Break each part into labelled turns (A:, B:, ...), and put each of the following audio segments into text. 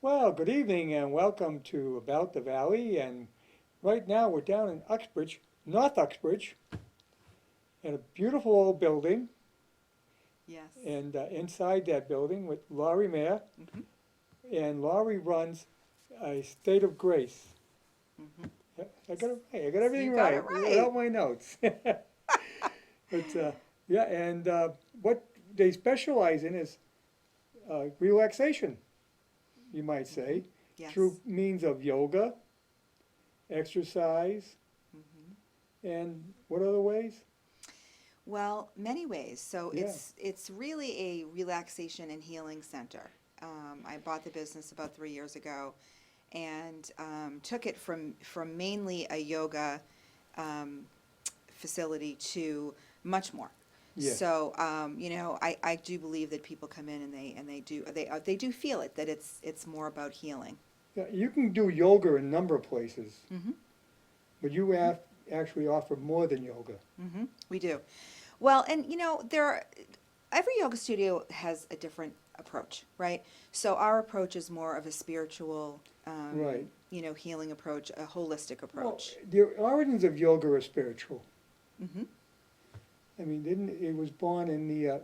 A: Well, good evening and welcome to About the Valley. And right now we're down in Uxbridge, North Uxbridge, at a beautiful old building.
B: Yes.
A: And inside that building with Laurie Maher.
B: Mhm.
A: And Laurie runs a State of Grace.
B: Mhm.
A: Yeah, I got it right. I got
B: You
A: everything
B: got it
A: right
B: right.
A: without my notes. But yeah, and what they specialize in is relaxation, you might
B: Mhm.
A: say, through
B: Yes.
A: means of yoga, exercise,
B: Mhm.
A: and what other ways?
B: Well, many ways. So
A: Yeah.
B: it's really a relaxation and healing center. I bought the business about 3 years ago, and took it from mainly a yoga um, facility to much more.
A: Yes.
B: So I do believe that people come in and they do feel it, that it's more about healing.
A: Yeah, you can do yoga in a number of places,
B: Hmm.
A: but you
B: Hmm.
A: actually offer more than yoga.
B: Hmm. We do. Well, and every yoga studio has a different approach, right? So our approach is more of a spiritual,
A: Right.
B: healing approach, a holistic
A: Well,
B: approach.
A: the origins of yoga are spiritual.
B: Hmm.
A: I mean, didn't it was born in the East,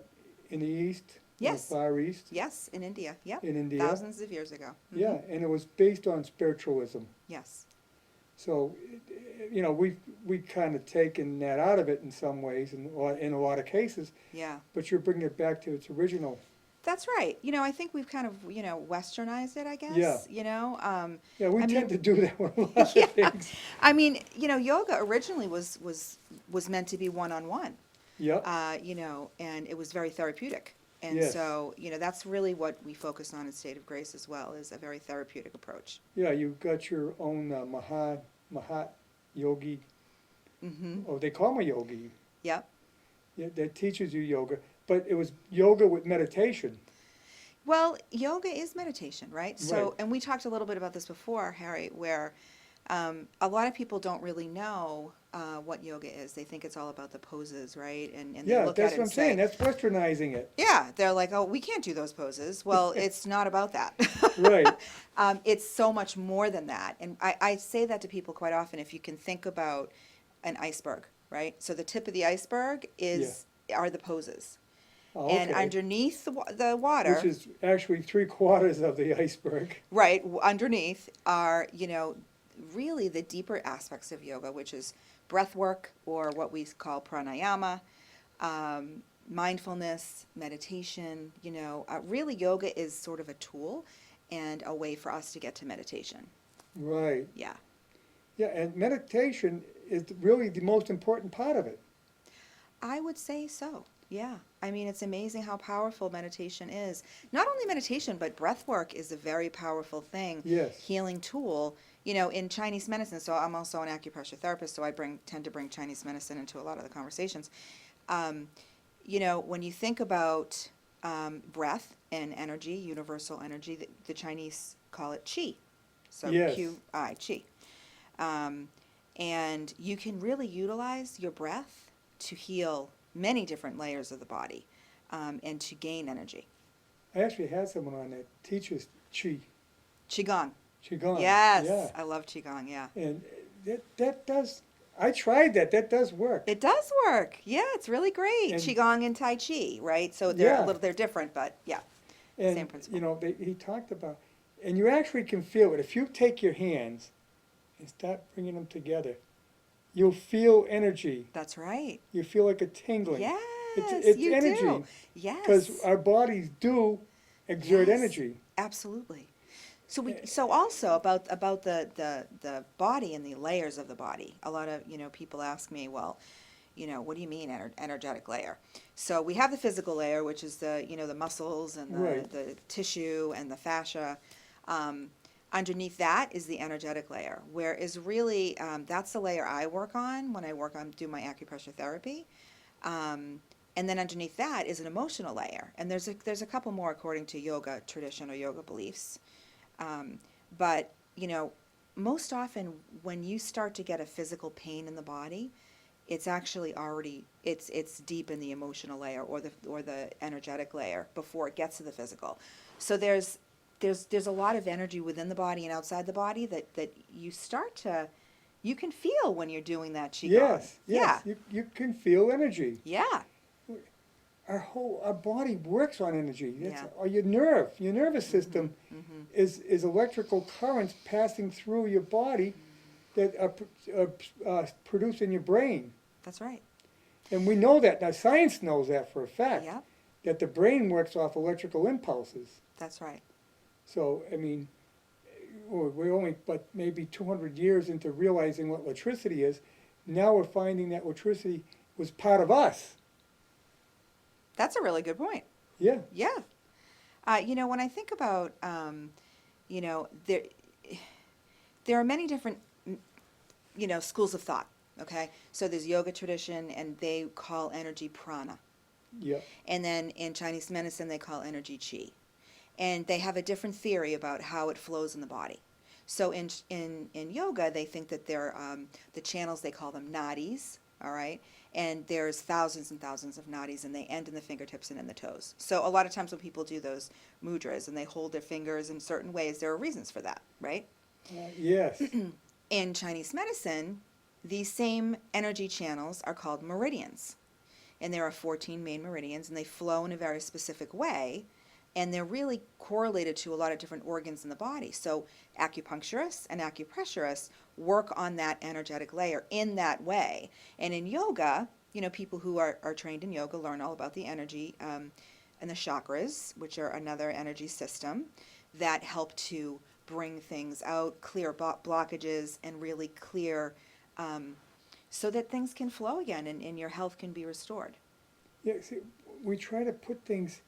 A: in the
B: Yes,
A: Far East,
B: yes, in India, yep,
A: in India.
B: thousands of years ago. Hmm.
A: Yeah, and it was based on spiritualism.
B: Yes,
A: So, we kind of taken that out of it in some ways, in a lot of cases.
B: yeah,
A: But you're bringing it back to its original.
B: that's right. I think we've kind of, westernized it, I
A: Yeah,
B: guess,
A: yeah, we
B: I
A: tend
B: mean,
A: to do that with a lot of
B: yeah,
A: things.
B: I mean, yoga originally was meant to be one-on-one.
A: Yep.
B: And it was very therapeutic. And
A: Yes.
B: so, that's really what we focus on in State of Grace as well, is a very therapeutic approach.
A: Yeah, you've got your own Mahat yogi.
B: Mm-hmm.
A: Oh, they call me yogi.
B: Yep.
A: Yeah, that teaches you yoga, but it was yoga with meditation.
B: Well, yoga is meditation, right?
A: Right.
B: So, and we talked a little bit about this before, Harry, where a lot of people don't really know what yoga is. They think it's all about the poses, right? And they
A: Yeah,
B: look at
A: that's
B: it
A: what
B: and
A: I'm saying.
B: say,
A: That's westernizing it.
B: yeah, they're like, oh, we can't do those poses. Well, it's not about that.
A: Right.
B: It's so much more than that. And I say that to people quite often. If you can think about an iceberg, right? So the tip of the iceberg
A: Yeah.
B: are the poses.
A: Oh,
B: And
A: okay.
B: underneath the
A: Which
B: water,
A: is actually three-quarters of the iceberg.
B: right, underneath are, really the deeper aspects of yoga, which is breath work, or what we call pranayama, mindfulness, meditation. Really, yoga is sort of a tool and a way for us to get to meditation.
A: Right.
B: Yeah.
A: Yeah, and meditation is really the most important part of it.
B: I would say so. Yeah. I mean, it's amazing how powerful meditation is. Not only meditation, but breath work is a very powerful thing,
A: Yes.
B: healing tool, in Chinese medicine. So I'm also an acupressure therapist, so I tend to bring Chinese medicine into a lot of the conversations. Um, when you think about breath and energy, universal energy, the Chinese call it qi. So
A: Yes.
B: Qi, qi. Um, and you can really utilize your breath to heal many different layers of the body, and to gain energy.
A: I actually had someone on that teaches
B: Qigong.
A: qigong. Yeah,
B: Yes, I love Qigong, yeah.
A: and that does. I tried that. That does work.
B: It does work. Yeah, it's really great.
A: And
B: Qigong and Tai Chi, right? So
A: yeah,
B: they're different, but yeah, same
A: and
B: principle.
A: he talked about, and you actually can feel it if you take your hands and start bringing them together. You'll feel energy.
B: That's right.
A: You feel like a tingling.
B: Yes,
A: It's
B: you do.
A: energy because
B: Yes.
A: our bodies do exert
B: Yes.
A: energy.
B: Absolutely.
A: Eh,
B: So also about the body and the layers of the body. A lot of, people ask me, well, what do you mean energetic layer? So we have the physical layer, which is the muscles and
A: Right.
B: the tissue and the fascia. Um, Underneath that is the energetic layer, where is really, that's the layer I work on when do my acupressure therapy. Um, and then underneath that is an emotional layer. And there's a couple more according to yoga tradition or yoga beliefs. Um, but, most often when you start to get a physical pain in the body, it's actually already it's deep in the emotional layer or the energetic layer before it gets to the physical. So there's there's a lot of energy within the body and outside the body that you can feel when you're doing that qigong.
A: Yes,
B: Yeah,
A: yes, you can feel energy.
B: yeah,
A: Our body works on energy.
B: Yeah.
A: Or your nervous system
B: mm-hmm.
A: is electrical currents passing through your body that are produced in your brain.
B: That's right.
A: And we know that. Now, science knows that for a fact,
B: Yeah,
A: that the brain works off electrical impulses.
B: that's right.
A: So, I mean, we're only but maybe 200 years into realizing what electricity is. Now we're finding that electricity was part of us.
B: That's a really good point.
A: Yeah,
B: Yeah. When I think about, you know, there are many different, schools of thought. Okay, so there's yoga tradition, and they call energy prana,
A: yeah,
B: and then in Chinese medicine they call energy qi, and they have a different theory about how it flows in the body. So in yoga they think that they're the channels, they call them nadis. All right, and there's thousands and thousands of nadis, and they end in the fingertips and in the toes. So a lot of times when people do those mudras and they hold their fingers in certain ways, there are reasons for that, right?
A: yes,
B: In Chinese medicine, these same energy channels are called meridians. And there are 14 main meridians, and they flow in a very specific way. And they're really correlated to a lot of different organs in the body. So acupuncturists and acupressurists work on that energetic layer in that way. And in yoga, people who are trained in yoga learn all about the energy and the chakras, which are another energy system that help to bring things out, clear blockages, and really clear so that things can flow again and your health can be restored.
A: yeah. See, we try to put things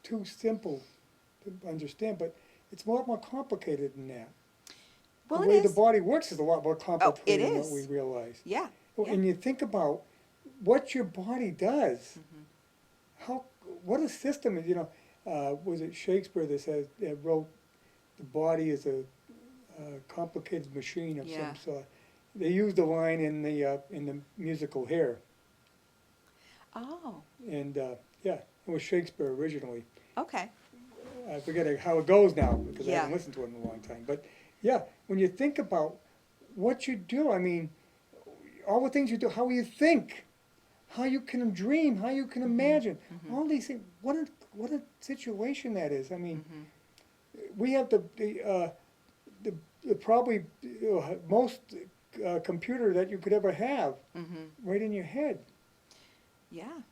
A: too simple to understand, but it's a lot more complicated than that.
B: Well,
A: The
B: it
A: way
B: is.
A: the body works is a lot more complicated than what
B: is.
A: we realize.
B: Yeah.
A: Well,
B: Yeah.
A: and you think about what your body does. What a system is. Was it Shakespeare that wrote the body is a complicated machine of
B: Yeah.
A: some sort. They used the line in the musical Hair,
B: Oh,
A: and yeah, it was Shakespeare originally.
B: okay.
A: I forget how it goes now because I
B: Yeah.
A: haven't listened to it in a long time. But yeah, when you think about what you do, I mean, all the things you do, how you think, how you can dream, how you can imagine, all these things. What a situation that is. I mean, we have the probably most computer that you could ever have right in your head,
B: Yeah.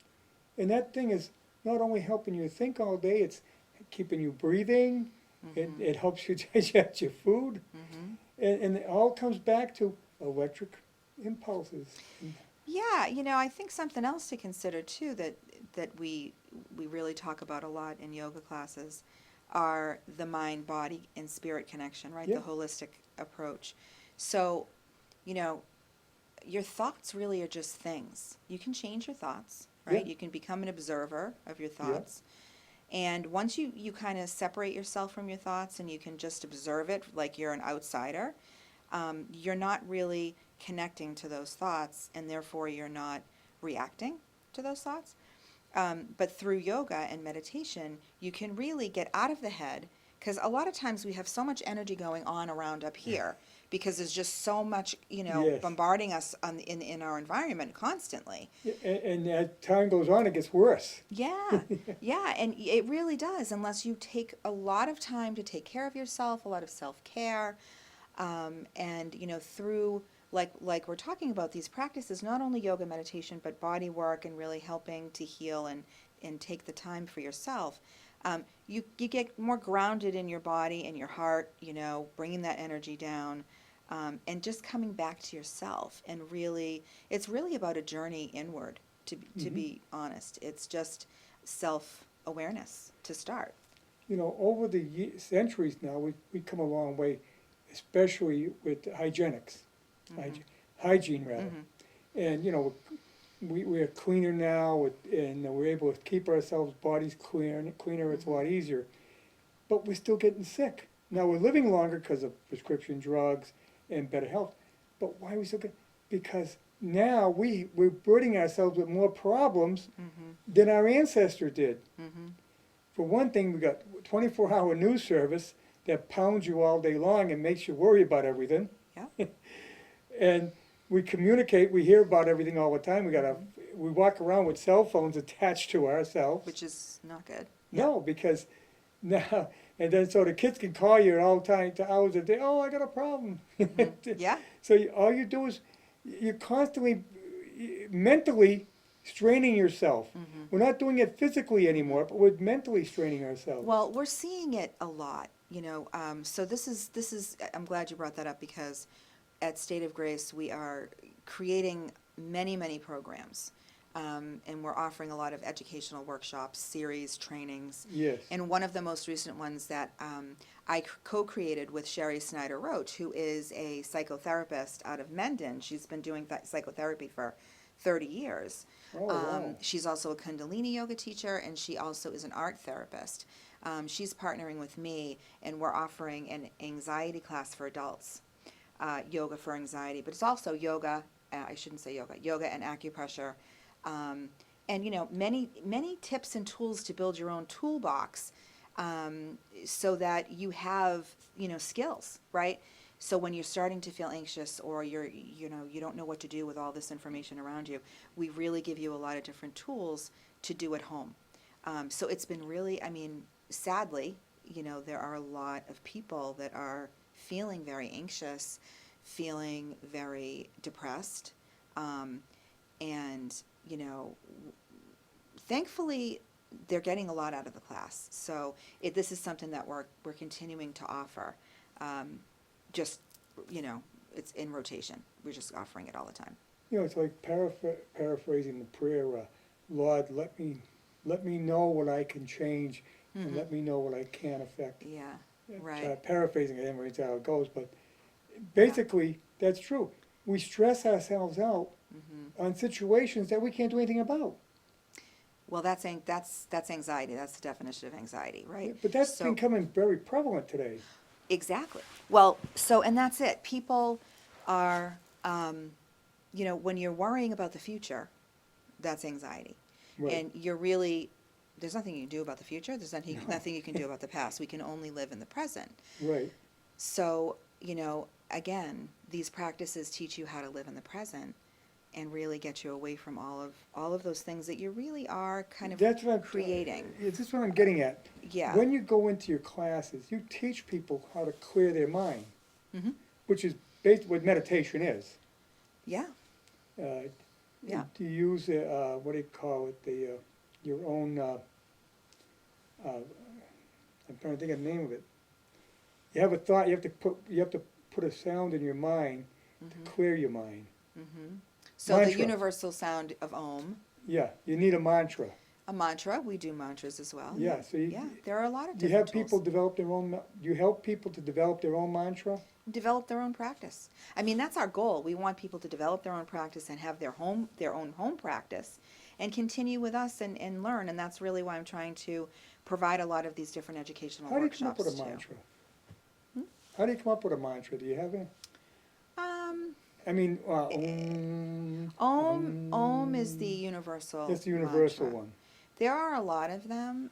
A: and that thing is not only helping you think all day, it's keeping you breathing. It helps you digest your food, and it all comes back to electric impulses.
B: Yeah, I think something else to consider too that we really talk about a lot in yoga classes are the mind, body, and spirit connection, right?
A: Yeah.
B: The holistic approach. So, your thoughts really are just things. You can change your thoughts, right?
A: Yeah.
B: You can become an observer of your thoughts. And once you kind of separate yourself from your thoughts and you can just observe it like you're an outsider, you're not really connecting to those thoughts, and therefore you're not reacting to those thoughts. But through yoga and meditation, you can really get out of the head, because a lot of times we have so much energy going on around up here because there's just so much,
A: Yes.
B: bombarding us in our environment constantly.
A: Yeah, and as time goes on, it gets worse.
B: Yeah, yeah, and it really does, unless you take a lot of time to take care of yourself, a lot of self-care, and through like we're talking about these practices, not only yoga, meditation, but body work and really helping to heal and take the time for yourself. You get more grounded in your body and your heart, bringing that energy down, and just coming back to yourself. And really, it's really about a journey inward, to be honest. It's just self-awareness to start.
A: Over the centuries now, we've come a long way, especially with hygienics, hygiene rather. And we're cleaner now, and we're able to keep ourselves bodies cleaner. It's a lot easier, but we're still getting sick. Now we're living longer because of prescription drugs and better health. But why are we so good? Because now we're burdening ourselves with more problems than our ancestor did. for one thing, we got 24-hour news service that pounds you all day long and makes you worry about everything.
B: Yeah.
A: And we communicate, we hear about everything all the time. We walk around with cell phones attached to ourselves.
B: Which is not good.
A: No, because now, and then so the kids can call you at all times, to hours a day, oh, I got a problem.
B: Yeah.
A: So all you do is, you're constantly mentally straining yourself. We're not doing it physically anymore, but we're mentally straining ourselves.
B: Well, we're seeing it a lot, so this is, I'm glad you brought that up, because at State of Grace, we are creating many, many programs. And we're offering a lot of educational workshops, series, trainings.
A: Yes.
B: And one of the most recent ones that I co-created with Sherry Snyder Roach, who is a psychotherapist out of Mendon. She's been doing psychotherapy for 30 years.
A: Oh, wow.
B: She's also a Kundalini yoga teacher, and she also is an art therapist. She's partnering with me, and we're offering an anxiety class for adults, yoga for anxiety, but it's also yoga, I shouldn't say yoga and acupressure. And many tips and tools to build your own toolbox, so that you have skills, right? So when you're starting to feel anxious, or you don't know what to do with all this information around you, we really give you a lot of different tools to do at home. So it's been really, sadly, there are a lot of people that are feeling very anxious, feeling very depressed, and thankfully, they're getting a lot out of the class. So this is something that we're continuing to offer. It's in rotation. We're just offering it all the time.
A: It's like paraphrasing the prayer, Lord, let me know what I can change, and let me know what I can affect.
B: Yeah, right.
A: Paraphrasing it, anyway, that's how it goes, but basically, that's true. We stress ourselves out on situations that we can't do anything about.
B: Well, that's anxiety. That's the definition of anxiety, right?
A: But that's becoming very prevalent today.
B: Exactly. Well, and that's it. People are, when you're worrying about the future, that's anxiety.
A: Right.
B: And there's nothing you can do about the future. There's nothing you can do about the past. We can only live in the present.
A: Right.
B: So, again, these practices teach you how to live in the present and really get you away from all of those things that you really are kind of
A: That's what
B: creating.
A: That's what I'm getting at.
B: Yeah.
A: When you go into your classes, you teach people how to clear their mind, which is basically what meditation is.
B: Yeah. Yeah.
A: To use what do you call it? Your own. I'm trying to think of the name of it. You have a thought. You have to put a sound in your mind to clear your mind.
B: So
A: mantra.
B: The universal sound of Om.
A: Yeah, you need a mantra.
B: A mantra. We do mantras as well.
A: Yeah, so
B: there are a lot of
A: do you
B: different
A: have people
B: tools.
A: develop their own? Do you help people to develop their own mantra?
B: Develop their own practice. That's our goal. We want people to develop their own practice and have their own home practice, and continue with us and learn. And that's really why I'm trying to provide a lot of these different educational
A: How do you come
B: workshops
A: up with a
B: too.
A: mantra? How do you come up with a mantra? Do you have any?
B: Om is the universal.
A: That's the universal
B: mantra.
A: one.
B: There are a lot of them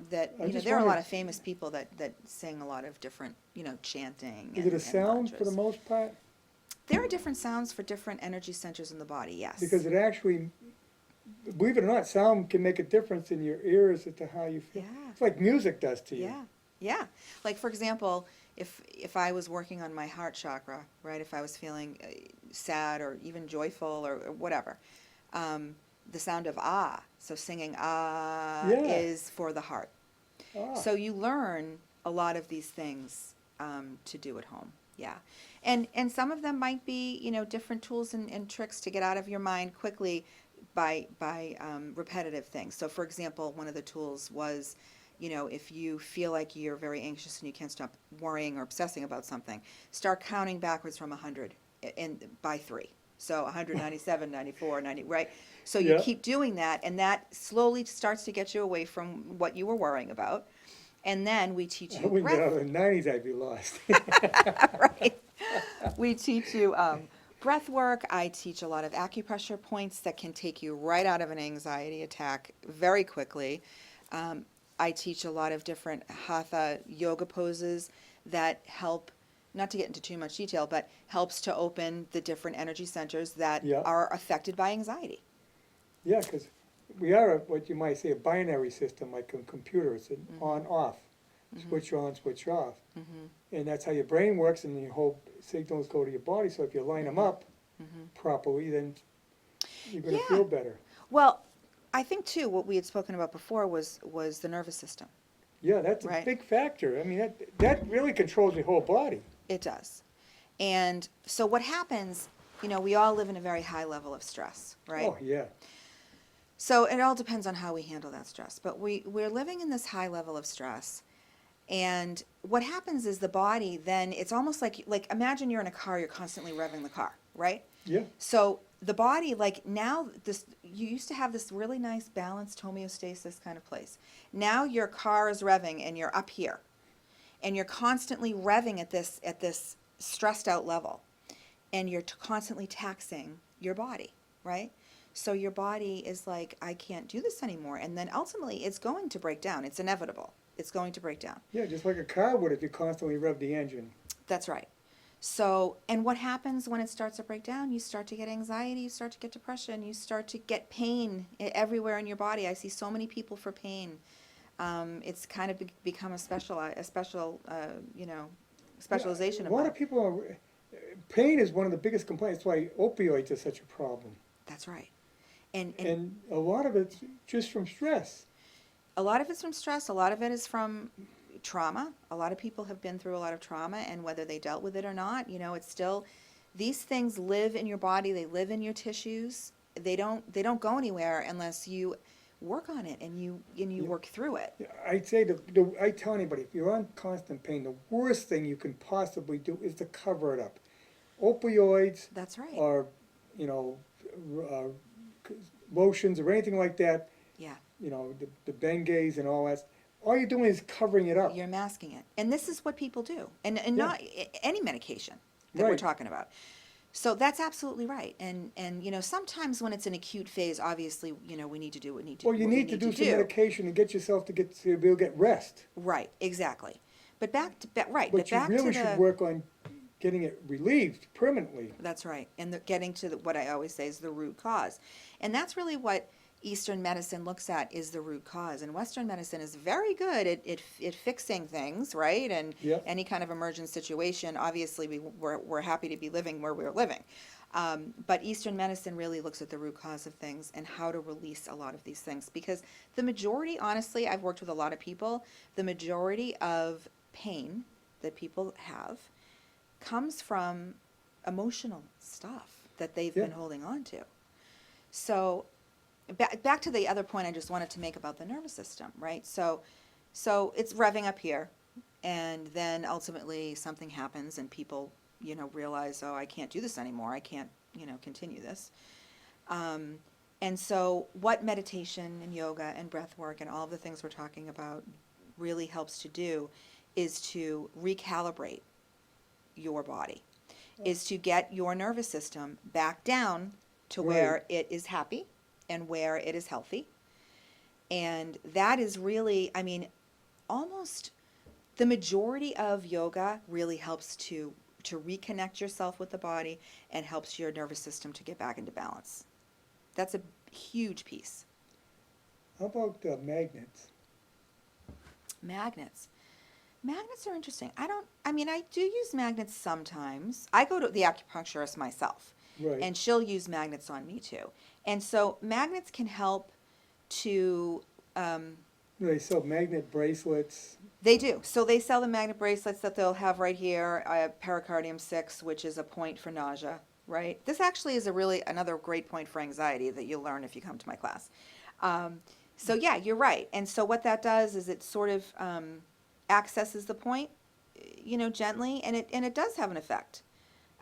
B: that
A: just
B: there are a lot
A: wondered-
B: of famous people that sing a lot of different chanting.
A: Is it a
B: and
A: sound for the
B: mantras.
A: most part?
B: There are different sounds for different energy centers in the body. Yes.
A: Because it actually, believe it or not, sound can make a difference in your ears as to how you feel.
B: Yeah.
A: It's like music does to you.
B: Yeah, yeah. Like, for example, if I was working on my heart chakra, right, if I was feeling sad or even joyful or whatever, the sound of ah, so singing ah is for the heart.
A: Ah.
B: So you learn a lot of these things to do at home. Yeah. And some of them might be, different tools and tricks to get out of your mind quickly by repetitive things. So, for example, one of the tools was, if you feel like you're very anxious and you can't stop worrying or obsessing about something, start counting backwards from 100 by 3. So 197, 94, 90, right? So you keep doing that, and that slowly starts to get you away from what you were worrying about. And then we teach you
A: I wouldn't get out
B: breath.
A: of the 90s, I'd be lost.
B: Right. We teach you breath work. I teach a lot of acupressure points that can take you right out of an anxiety attack very quickly. I teach a lot of different hatha yoga poses that help, not to get into too much detail, but helps to open the different energy centers that
A: Yeah.
B: are affected by anxiety.
A: Yeah, because we are what you might say a binary system, like a computer. It's an on-off, switch on, switch off. And that's how your brain works, and your whole signals go to your body. So if you line them up properly, then you're going to
B: Yeah.
A: feel better.
B: Well, I think too, what we had spoken about before was the nervous system.
A: Yeah, that's a
B: Right.
A: big factor. I mean, that really controls your whole body.
B: It does. And so what happens, we all live in a very high level of stress, right?
A: Oh, yeah.
B: So it all depends on how we handle that stress. But we're living in this high level of stress. And what happens is the body then, it's almost like imagine you're in a car, you're constantly revving the car, right?
A: Yeah.
B: So the body, like now, you used to have this really nice balanced homeostasis kind of place. Now your car is revving and you're up here. And you're constantly revving at this stressed out level. And you're constantly taxing your body, right? So your body is like, I can't do this anymore. And then ultimately it's going to break down. It's inevitable. It's going to break down.
A: Yeah, just like a car would if you constantly rev the engine.
B: That's right. So, and what happens when it starts to break down? You start to get anxiety, you start to get depression, you start to get pain everywhere in your body. I see so many people for pain. It's kind of become a specialization
A: A
B: of
A: lot
B: mine.
A: of people are, pain is one of the biggest complaints. That's why opioids are such a problem.
B: That's right. And
A: And a lot of it's just from stress.
B: a lot of it's from stress. A lot of it is from trauma. A lot of people have been through a lot of trauma, and whether they dealt with it or not, it's still, these things live in your body. They live in your tissues. They don't go anywhere unless you work on it and you work through it.
A: I'd say I tell anybody, if you're on constant pain, the worst thing you can possibly do is to cover it up. Opioids
B: That's right.
A: or, uh, lotions or anything like that,
B: Yeah.
A: the Bengays and all that, all you're doing is covering it up.
B: You're masking it. And this is what people do. And
A: Yeah.
B: not any medication that we're
A: Right.
B: talking about. So that's absolutely right. And sometimes when it's an acute phase, obviously, we need to do what we need to
A: Well, you
B: what we
A: need to do some medication to get yourself to be able to get rest.
B: Right, exactly. But back to
A: But you
B: back
A: really
B: to
A: should
B: the
A: work on getting it relieved permanently.
B: That's right. And getting to what I always say is the root cause. And that's really what Eastern medicine looks at, is the root cause. And Western medicine is very good at fixing things, right? And
A: Yep.
B: any kind of emergent situation, obviously we're happy to be living where we're living. But Eastern medicine really looks at the root cause of things and how to release a lot of these things. Because the majority, honestly, I've worked with a lot of people, the majority of pain that people have comes from emotional stuff that they've
A: Yeah.
B: been holding on to. So back to the other point I just wanted to make about the nervous system, right? So it's revving up here, and then ultimately something happens and people, realize, oh, I can't do this anymore. I can't, continue this. And so what meditation and yoga and breath work and all of the things we're talking about really helps to do is to recalibrate your body, is to get your nervous system back down to where
A: Right.
B: it is happy and where it is healthy. And that is really, almost the majority of yoga really helps to reconnect yourself with the body and helps your nervous system to get back into balance. That's a huge piece.
A: How about magnets?
B: Magnets. Magnets are interesting. I do use magnets sometimes. I go to the acupuncturist myself,
A: Right.
B: and she'll use magnets on me too. And so magnets can help to,
A: They sell magnet bracelets.
B: they do. So they sell the magnet bracelets that they'll have right here, pericardium 6, which is a point for nausea, right? This actually is another great point for anxiety that you'll learn if you come to my class. So yeah, you're right. And so what that does is it sort of accesses the point, gently, and it does have an effect.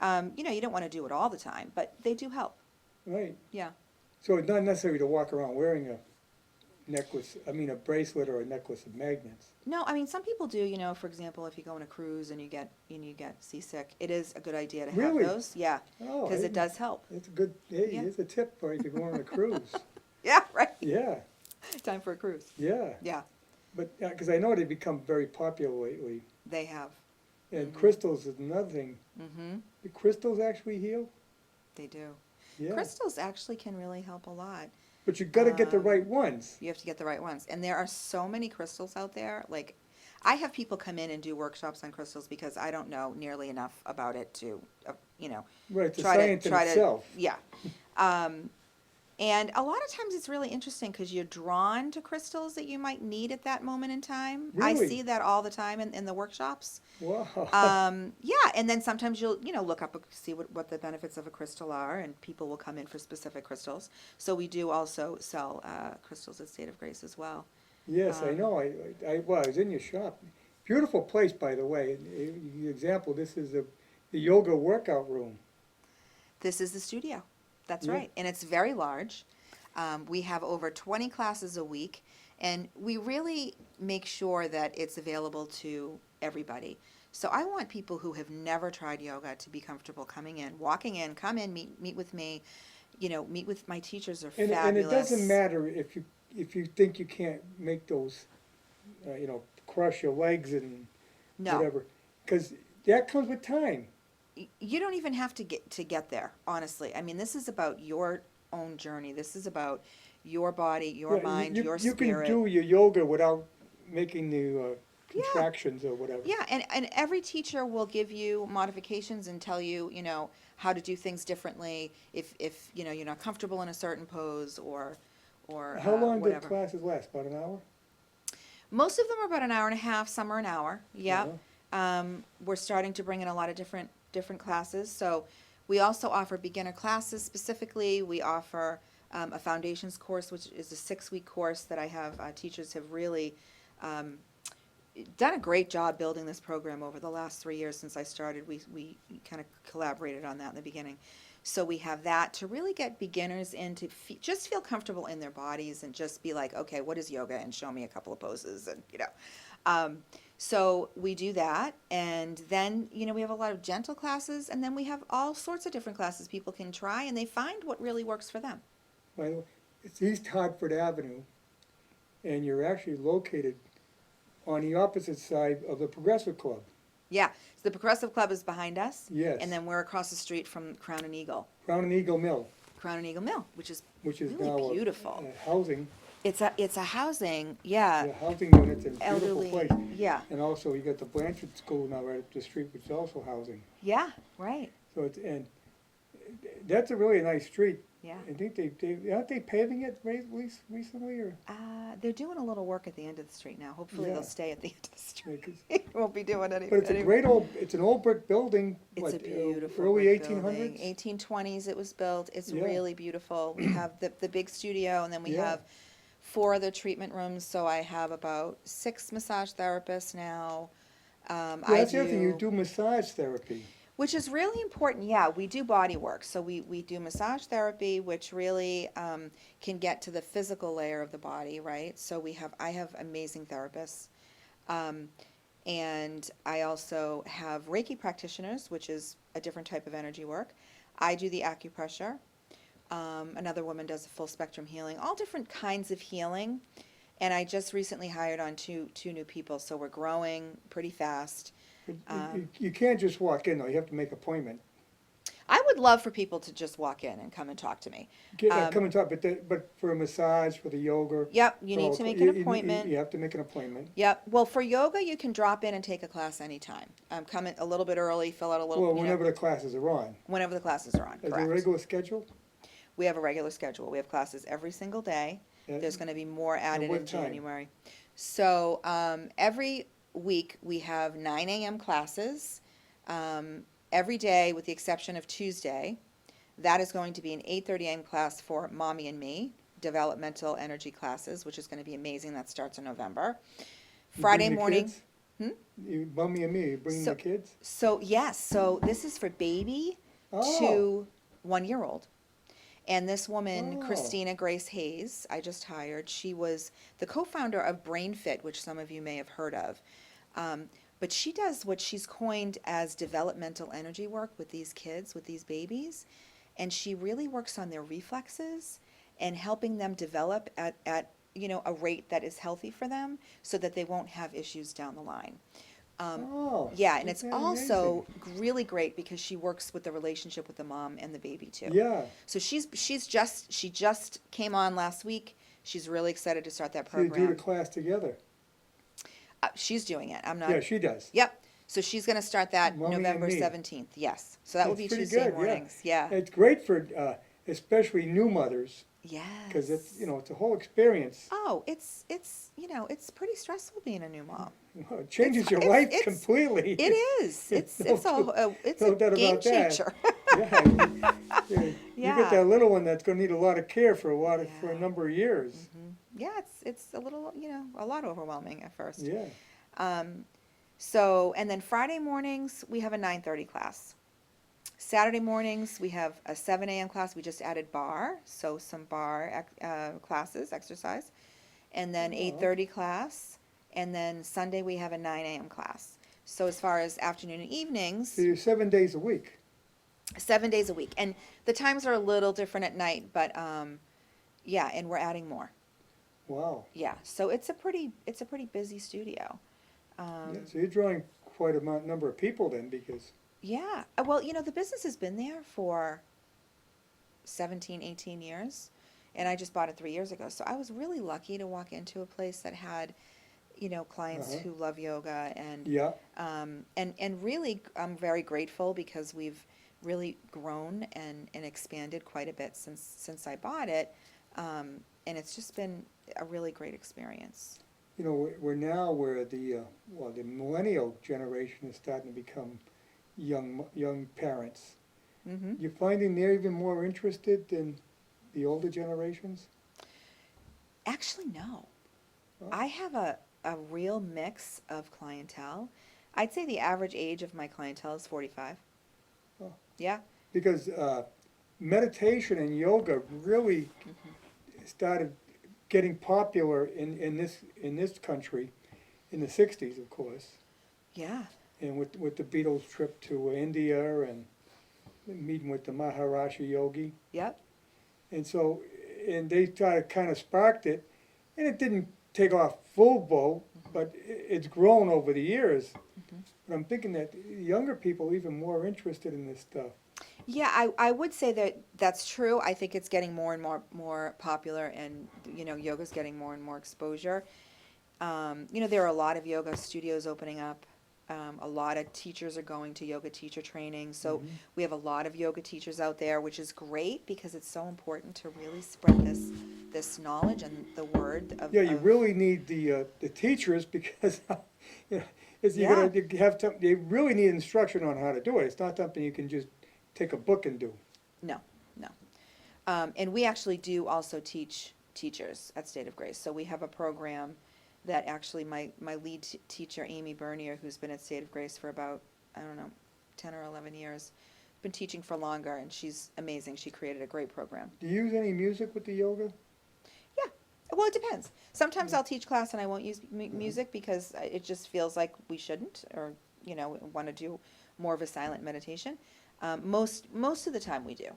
B: You don't want to do it all the time, but they do help.
A: Right.
B: Yeah.
A: So it's not necessary to walk around wearing a bracelet or a necklace of magnets.
B: No, some people do, for example, if you go on a cruise and you get seasick, it is a good idea to have
A: Really?
B: those. Yeah.
A: Oh,
B: Because it does help.
A: It's a good, hey,
B: Yeah.
A: here's a tip for you to go on a cruise.
B: Yeah, right.
A: Yeah,
B: Time for a cruise.
A: yeah.
B: Yeah.
A: But, because I know they've become very popular lately,
B: They have.
A: and
B: Mhm.
A: crystals is another thing.
B: Mm-hmm.
A: The crystals actually heal?
B: They do.
A: Yeah,
B: Crystals actually can really help a lot.
A: but you gotta get the right
B: Um,
A: ones.
B: You have to get the right ones. And there are so many crystals out there. Like, I have people come in and do workshops on crystals because I don't know nearly enough about it to, you know,
A: Right, it's a
B: try to,
A: science in itself.
B: yeah. Um, and a lot of times it's really interesting because you're drawn to crystals that you might need at that moment in time. I
A: Really?
B: see that all the time in the workshops.
A: Wow.
B: Yeah, and then sometimes you'll, look up, see what the benefits of a crystal are, and people will come in for specific crystals. So we do also sell crystals at State of Grace as well.
A: Yes, I
B: Um,
A: know, well, I was in your shop. Beautiful place, by the way. The example, this is the yoga workout room.
B: this is the studio. That's
A: Yeah.
B: right, and it's very large. We have over 20 classes a week, and we really make sure that it's available to everybody. So I want people who have never tried yoga to be comfortable coming in, walking in, come in, meet with me, meet with my teachers are
A: And it doesn't
B: fabulous.
A: matter if you think you can't make those, crush your legs and
B: No,
A: whatever, because that comes with time.
B: you don't even have to get there, honestly. I mean, this is about your own journey. This is about your body, your
A: Yeah,
B: mind, your
A: you can
B: spirit.
A: do your yoga without making the
B: Yeah,
A: contractions or whatever.
B: yeah, and every teacher will give you modifications and tell you, how to do things differently if you're not comfortable in a certain pose or
A: How long do
B: whatever.
A: classes last? About an hour?
B: Most of them are about an hour and a half, some are an hour.
A: Uh-huh.
B: Yep. We're starting to bring in a lot of different classes. So we also offer beginner classes specifically. We offer a foundations course, which is a 6-week course that I have teachers have really um, done a great job building this program over the last 3 years since I started. We kind of collaborated on that in the beginning. So we have that to really get beginners in to just feel comfortable in their bodies and just be like, okay, what is yoga? And show me a couple of poses and. Um, so we do that, and then we have a lot of gentle classes, and then we have all sorts of different classes people can try, and they find what really works for them.
A: By the way, it's East Hartford Avenue, and you're actually located on the opposite side of the Progressive Club.
B: Yeah, so the Progressive Club is behind us,
A: Yes.
B: and then we're across the street from Crown and Eagle.
A: Crown and Eagle Mill,
B: Crown and Eagle Mill, which is
A: which is
B: really
A: now
B: beautiful.
A: a housing,
B: It's a housing, yeah,
A: the housing units in a beautiful
B: elderly,
A: place.
B: yeah,
A: And also, you got the Blanchard School now right up the street, which is also housing.
B: yeah, right,
A: So that's a really nice street.
B: yeah.
A: I think aren't they paving it recently, or?
B: They're doing a little work at the end of the street now. Hopefully
A: Yeah.
B: they'll stay at the end of the street.
A: Yeah, 'cause-
B: Won't be doing any.
A: But it's a great it's an old brick building,
B: It's a beautiful
A: early
B: brick
A: 1800s?
B: building. 1820s it was built. It's
A: Yeah.
B: really beautiful. We have the big studio, and then we
A: Yeah.
B: have 4 other treatment rooms. So I have about 6 massage therapists now.
A: Yeah,
B: I
A: that's the other thing, you
B: do,
A: do massage therapy.
B: which is really important. Yeah, we do body work. So we do massage therapy, which really can get to the physical layer of the body, right? So I have amazing therapists. Um, and I also have Reiki practitioners, which is a different type of energy work. I do the acupressure. Another woman does a full spectrum healing, all different kinds of healing. And I just recently hired on two new people, so we're growing pretty fast.
A: You can't just walk in, though, you have to make an appointment.
B: I would love for people to just walk in and come and talk to me.
A: Come and talk, but for a massage, for the yoga.
B: Yep, you need to make an appointment.
A: You have to make an appointment.
B: Yep. Well, for yoga, you can drop in and take a class anytime. Come in a little bit early, fill out a little.
A: Well, whenever the classes are on.
B: Whenever the classes are on.
A: Is there a
B: Correct.
A: regular schedule?
B: We have a regular schedule. We have classes every single day.
A: Yeah.
B: There's going to be more added
A: what
B: in
A: time?
B: January. So every week we have 9 a.m. classes. Every day, with the exception of Tuesday, that is going to be an 8:30 a.m. class for Mommy and Me, developmental energy classes, which is going to be amazing. That starts in November.
A: You
B: Friday
A: bring the
B: morning.
A: kids?
B: Hmm?
A: You, Mommy and Me, you bring
B: So-
A: the kids?
B: So yes, so this is for baby
A: Oh.
B: to 1-year-old. And this woman,
A: Oh.
B: Christina Grace Hayes, I just hired, she was the co-founder of BrainFit, which some of you may have heard of. But she does what she's coined as developmental energy work with these kids, with these babies. And she really works on their reflexes and helping them develop at a rate that is healthy for them so that they won't have issues down the line.
A: Oh,
B: Yeah, and it's
A: isn't that
B: also
A: amazing?
B: really great because she works with the relationship with the mom and the baby too.
A: Yeah,
B: So she just came on last week. She's really excited to start that
A: so you do the
B: program.
A: class together.
B: She's doing it. I'm not.
A: Yeah, she does.
B: Yep. So she's going to start that
A: Mommy and
B: November
A: me.
B: 17th. Yes. So that will
A: It's
B: be
A: pretty
B: Tuesday
A: good, yeah.
B: mornings. Yeah.
A: It's great for, especially new mothers, because
B: Yes.
A: it's a whole experience.
B: Oh, it's pretty stressful being a new mom.
A: Well, it changes your
B: it's-
A: life
B: it's-
A: completely.
B: It is. It's
A: No
B: it's a it's
A: no
B: a
A: doubt
B: game
A: about that.
B: changer.
A: Yeah, you
B: Yeah.
A: get that little one that's gonna need a lot of care for for a
B: Yeah.
A: number of years.
B: Yeah, it's a little, a lot overwhelming at first.
A: Yeah,
B: So, and then Friday mornings, we have a 9:30 class. Saturday mornings, we have a 7 a.m. class. We just added bar, so some bar classes, exercise. And then
A: Oh,
B: 8:30 class. And then Sunday, we have a 9 a.m. class. So as far as afternoon and evenings,
A: so you're 7 days a week.
B: 7 days a week. And the times are a little different at night, but yeah, and we're adding more.
A: Wow.
B: Yeah, so it's a pretty busy studio.
A: Yeah, so you're drawing quite a number of people then, because,
B: Yeah, well, the business has been there for 17, 18 years, and I just bought it 3 years ago. So I was really lucky to walk into a place that had, clients
A: Uh-huh.
B: who love yoga, and
A: yeah,
B: and really I'm very grateful because we've really grown and expanded quite a bit since I bought it, and it's just been a really great experience.
A: we're now where the millennial generation is starting to become young parents.
B: Hmm.
A: You're finding they're even more interested than the older generations?
B: Actually, no.
A: Oh.
B: I have a real mix of clientele. I'd say the average age of my clientele is 45.
A: Oh.
B: Yeah.
A: Because meditation and yoga really started getting popular in this country in the 60s, of course,
B: Yeah.
A: and with the Beatles' trip to India and meeting with the Maharaja yogi.
B: Yep.
A: And they kind of sparked it, and it didn't take off full boat, but it's grown over the years. But I'm thinking that younger people are even more interested in this stuff.
B: Yeah, I would say that that's true. I think it's getting more and more popular, and yoga's getting more and more exposure. There are a lot of yoga studios opening up. A lot of teachers are going to yoga teacher training. So we have a lot of yoga teachers out there, which is great because it's so important to really spread this knowledge and the word of.
A: Yeah, you really need the teachers because you really need instruction on how to do it. It's not something you can just take a book and do.
B: No. And we actually do also teach teachers at State of Grace. So we have a program that actually my lead teacher, Amy Bernier, who's been at State of Grace for about, 10 or 11 years, been teaching for longer, and she's amazing. She created a great program.
A: Do you use any music with the yoga?
B: Yeah. Well, it depends. Sometimes I'll teach class and I won't use music because it just feels like we shouldn't, or, want to do more of a silent meditation. Most of the time we do.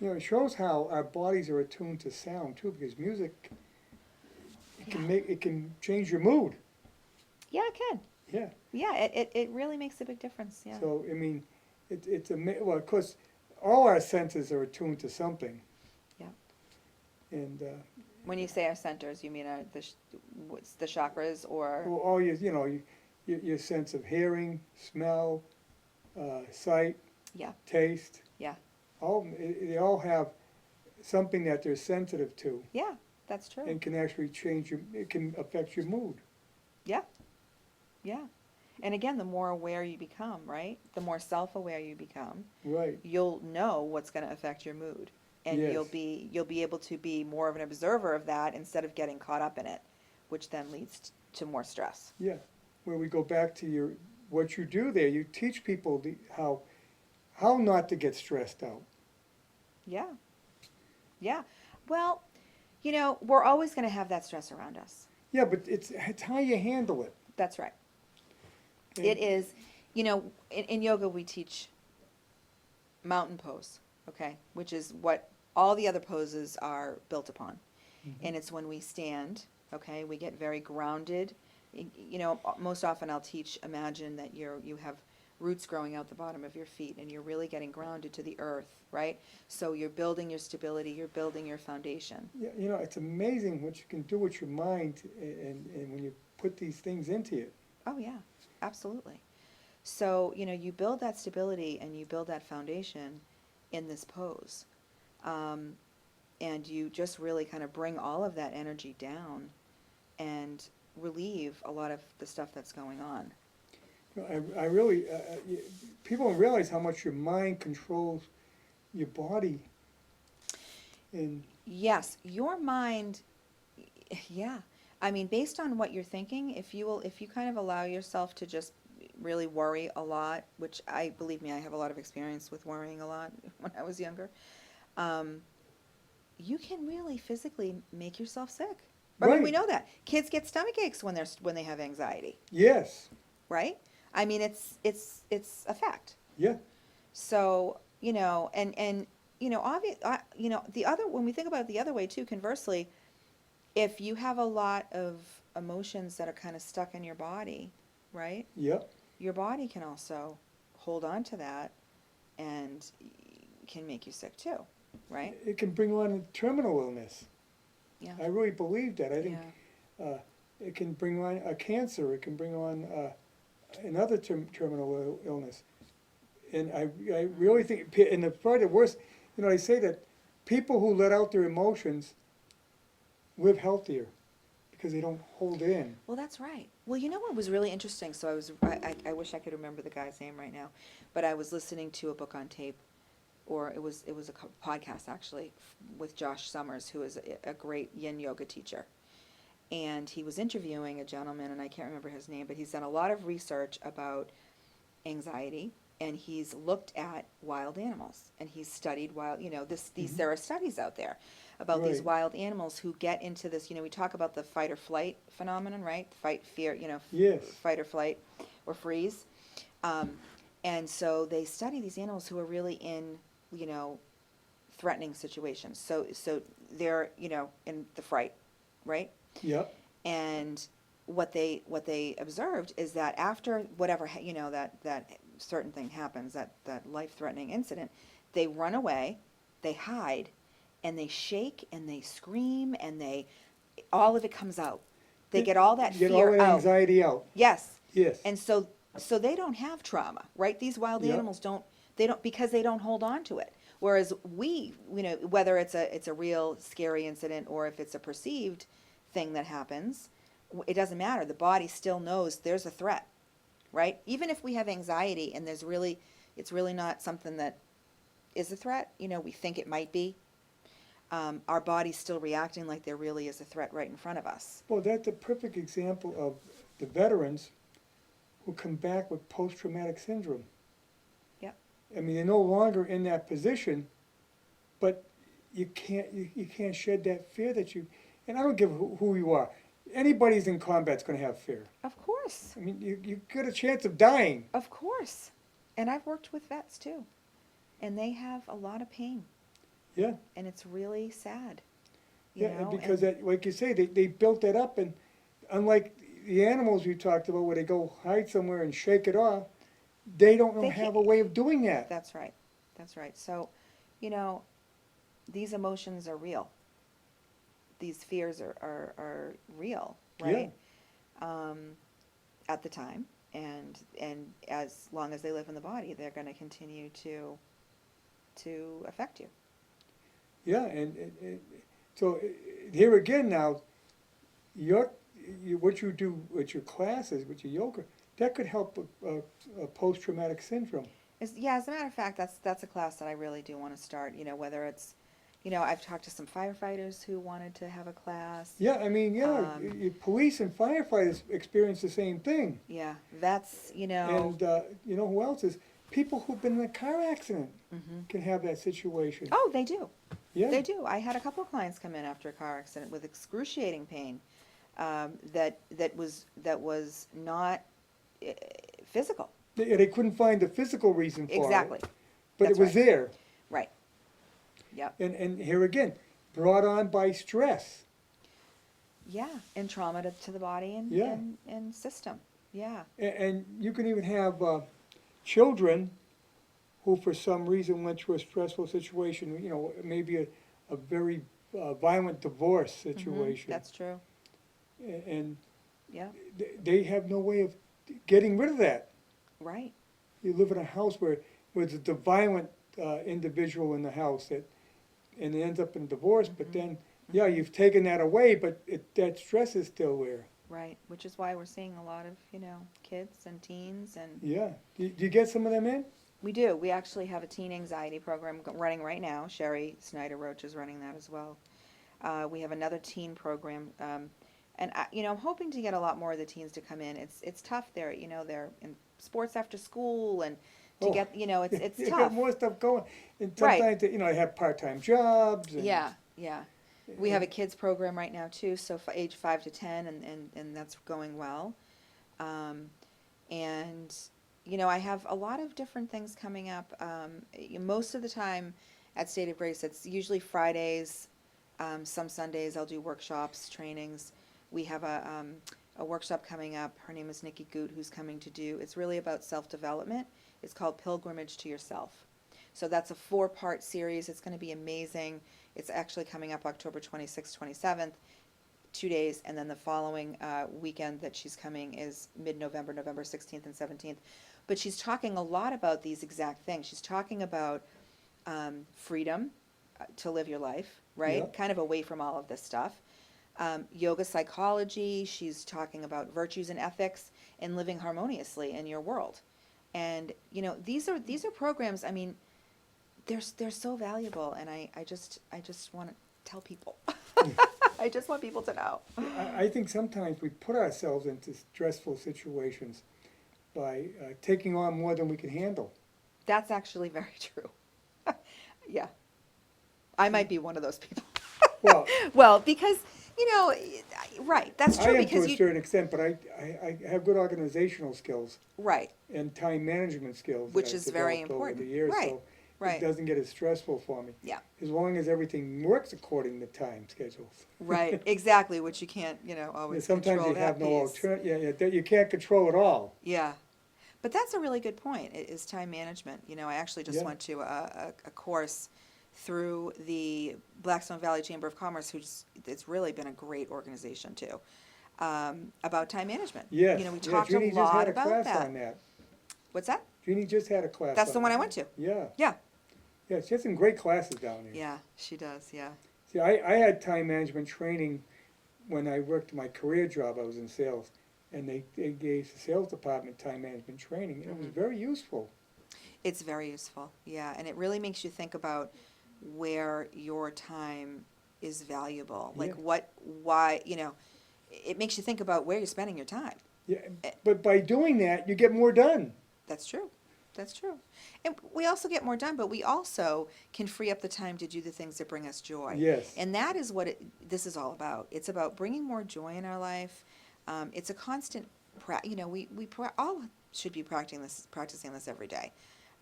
A: It shows how our bodies are attuned to sound too, because music it can change your mood.
B: Yeah, it can.
A: Yeah.
B: Yeah, it really makes a big difference. Yeah.
A: So well, of course, all our senses are attuned to something.
B: Yeah.
A: And
B: When you say our centers, you mean what's the chakras, or?
A: well, all your sense of hearing, smell, sight,
B: Yeah.
A: taste.
B: Yeah.
A: They all have something that they're sensitive to,
B: Yeah, that's true.
A: and can actually it can affect your mood.
B: Yeah. Yeah. And again, the more aware you become, right? The more self-aware you become,
A: Right.
B: you'll know what's going to affect your mood. And
A: Yes.
B: you'll be able to be more of an observer of that instead of getting caught up in it, which then leads to more stress.
A: Yeah. Where we go back to what you do there, you teach people how not to get stressed out.
B: Yeah. Yeah. Well, we're always going to have that stress around us.
A: Yeah, but it's how you handle it.
B: That's right.
A: And-
B: It is, in yoga we teach mountain pose, okay, which is what all the other poses are built upon. And it's when we stand, okay? We get very grounded. You know, most often I'll teach, imagine that you have roots growing out the bottom of your feet and you're really getting grounded to the earth, right? So you're building your stability, you're building your foundation.
A: Yeah, you know, it's amazing what you can do with your mind and when you put these things into it.
B: Oh, yeah, absolutely. So, you know, you build that stability and you build that foundation in this pose. And you just really kind of bring all of that energy down and relieve a lot of the stuff that's going on.
A: You know, I really, people don't realize how much your mind controls your body. And
B: Yes, your mind, yeah. I mean, based on what you're thinking, if you kind of allow yourself to just really worry a lot, which believe me, I have a lot of experience with worrying a lot when I was younger, you can really physically make yourself sick. I mean, we
A: Right.
B: know that kids get stomach aches when they have anxiety,
A: yes,
B: right? I mean, it's a fact.
A: yeah,
B: So, you know, and you know, you know, when we think about it the other way too, conversely, if you have a lot of emotions that are kind of stuck in your body, right?
A: yeah.
B: Your body can also hold on to that and can make you sick too, right?
A: It can bring on a terminal illness.
B: Yeah.
A: I really believe that. I think
B: Yeah.
A: it can bring on a cancer. It can bring on another terminal illness. And I really think, and probably the worst, you know, I say that people who let out their emotions live healthier because they don't hold in.
B: Well, that's right. Well, you know what was really interesting? So I wish I could remember the guy's name right now, but I was listening to a book on tape, or it was a podcast actually with Josh Summers, who is a great yin yoga teacher. And he was interviewing a gentleman, and I can't remember his name, but he's done a lot of research about anxiety, and he's looked at wild animals, and he's studied there are studies out there about these
A: Right.
B: wild animals who get into this, you know, we talk about the fight or flight phenomenon, right? Fight, fear, you know,
A: Yes.
B: fight or flight or freeze. And so they study these animals who are really in, you know, threatening situations. So they're, you know, in the fright, right?
A: Yeah.
B: And what they observed is that after whatever, you know, that certain thing happens, that life-threatening incident, they run away, they hide, and they shake and they scream and all of it comes out. They get all that
A: Get
B: fear
A: all that
B: out.
A: anxiety out.
B: Yes.
A: Yes.
B: And so they don't have trauma, right? These wild
A: Yeah.
B: animals don't because they don't hold on to it. Whereas we, you know, whether it's a real scary incident or if it's a perceived thing that happens, it doesn't matter. The body still knows there's a threat, right? Even if we have anxiety and it's really not something that is a threat, you know, we think it might be, our body's still reacting like there really is a threat right in front of us.
A: Well, that's a perfect example of the veterans who come back with post-traumatic syndrome.
B: Yep.
A: I mean, they're no longer in that position, but you can't shed that fear that you, and I don't give who you are. Anybody's in combat's going to have fear.
B: Of course.
A: I mean, you get a chance of dying.
B: Of course. And I've worked with vets too. And they have a lot of pain.
A: Yeah.
B: And it's really sad. You
A: Yeah,
B: know?
A: because that, like you say, they built that up, and unlike the animals you talked about where they go hide somewhere and shake it off, they don't
B: They
A: have
B: can't-
A: a way of doing that.
B: That's right. That's right. So, you know, these emotions are real. These fears are real, right? At the time, and as long as they live in the body, they're going to continue to affect you.
A: Yeah, and so here again now, what you do with your classes, with your yoga, that could help a post-traumatic syndrome.
B: As a matter of fact, that's a class that I really do want to start. You know, whether it's, you know, I've talked to some firefighters who wanted to have a class.
A: Yeah, I mean, your police and firefighters experience the same thing.
B: Yeah, that's, you know.
A: And you know who else is? People who've been in a car accident can have that situation.
B: Oh, they do.
A: Yeah.
B: They do. I had a couple of clients come in after a car accident with excruciating pain, that was not physical.
A: They couldn't find a physical reason for
B: Exactly.
A: it, but
B: That's
A: it was
B: right.
A: there.
B: Right. Yep.
A: And here again, brought on by stress.
B: Yeah, and trauma to the body and,
A: Yeah.
B: and system, yeah.
A: And you can even have children who for some reason went through a stressful situation, you know, maybe a very violent divorce situation.
B: That's true,
A: And
B: yeah,
A: they have no way of getting rid of that.
B: right,
A: You live in a house where there's a violent individual in the house and it ends up in divorce, but then, yeah, you've taken that away, but that stress is still there.
B: right, which is why we're seeing a lot of, kids and teens and.
A: Yeah. Do you get some of them in?
B: We do. We actually have a teen anxiety program running right now. Sherry Snyder Roach is running that as well. We have another teen program, and I'm hoping to get a lot more of the teens to come in. It's tough. They're in sports after school, and to
A: Oh,
B: get it's
A: You got
B: tough.
A: more stuff going, and
B: Right.
A: sometimes, they have part-time jobs and.
B: Yeah, yeah. We have a kids program right now too, so for age 5 to 10, and that's going well. And I have a lot of different things coming up. Most of the time at State of Grace, it's usually Fridays. Some Sundays I'll do workshops, trainings. We have a workshop coming up. Her name is Nikki Goot, who's coming to do. It's really about self-development. It's called Pilgrimage to Yourself. So that's a 4-part series. It's going to be amazing. It's actually coming up October 26th, 27th, 2 days, and then the following weekend that she's coming is mid-November, November 16th and 17th. But she's talking a lot about these exact things. She's talking about freedom to live your life, right?
A: Yeah.
B: Kind of away from all of this stuff. Yoga psychology. She's talking about virtues and ethics and living harmoniously in your world. And these are programs. I mean, they're so valuable, and I just want to tell people. I just want people to know.
A: I think sometimes we put ourselves into stressful situations by taking on more than we can handle.
B: That's actually very true. Yeah. I might be one of those people.
A: Well,
B: Well, because, right, that's
A: I
B: true
A: am
B: because
A: to a certain extent, but I have good organizational skills
B: right,
A: and time management skills that
B: which
A: I've
B: is very
A: developed over
B: important.
A: the years,
B: Right,
A: so
B: right.
A: it doesn't get as stressful for me.
B: Yeah.
A: As long as everything works according to time schedules.
B: Right, exactly, which you can't, always
A: Sometimes
B: control
A: you have
B: that
A: no
B: piece.
A: alternative, that you can't control it all.
B: Yeah. But that's a really good point, is time management. I actually just
A: Yeah.
B: went to a course through the Blackstone Valley Chamber of Commerce, it's really been a great organization too, about time management.
A: Yes.
B: We
A: Yeah,
B: talked
A: Jeannie
B: a
A: just
B: lot
A: had a
B: about
A: class
B: that.
A: on that.
B: What's that?
A: Jeannie just had a class
B: That's the
A: on
B: one
A: that.
B: I went to.
A: Yeah.
B: Yeah.
A: Yeah, she has some great classes down here.
B: Yeah, she does, yeah.
A: See, I had time management training when I worked my career job. I was in sales, and they gave the sales department time management training, and it was very useful.
B: It's very useful, yeah, and it really makes you think about where your time is valuable. Like
A: Yeah.
B: why, it makes you think about where you're spending your time.
A: Yeah, but by doing that, you get more done.
B: That's true. That's true. And we also get more done, but we also can free up the time to do the things that bring us joy.
A: Yes.
B: And that is what this is all about. It's about bringing more joy in our life. It's a constant, all should be practicing this every day.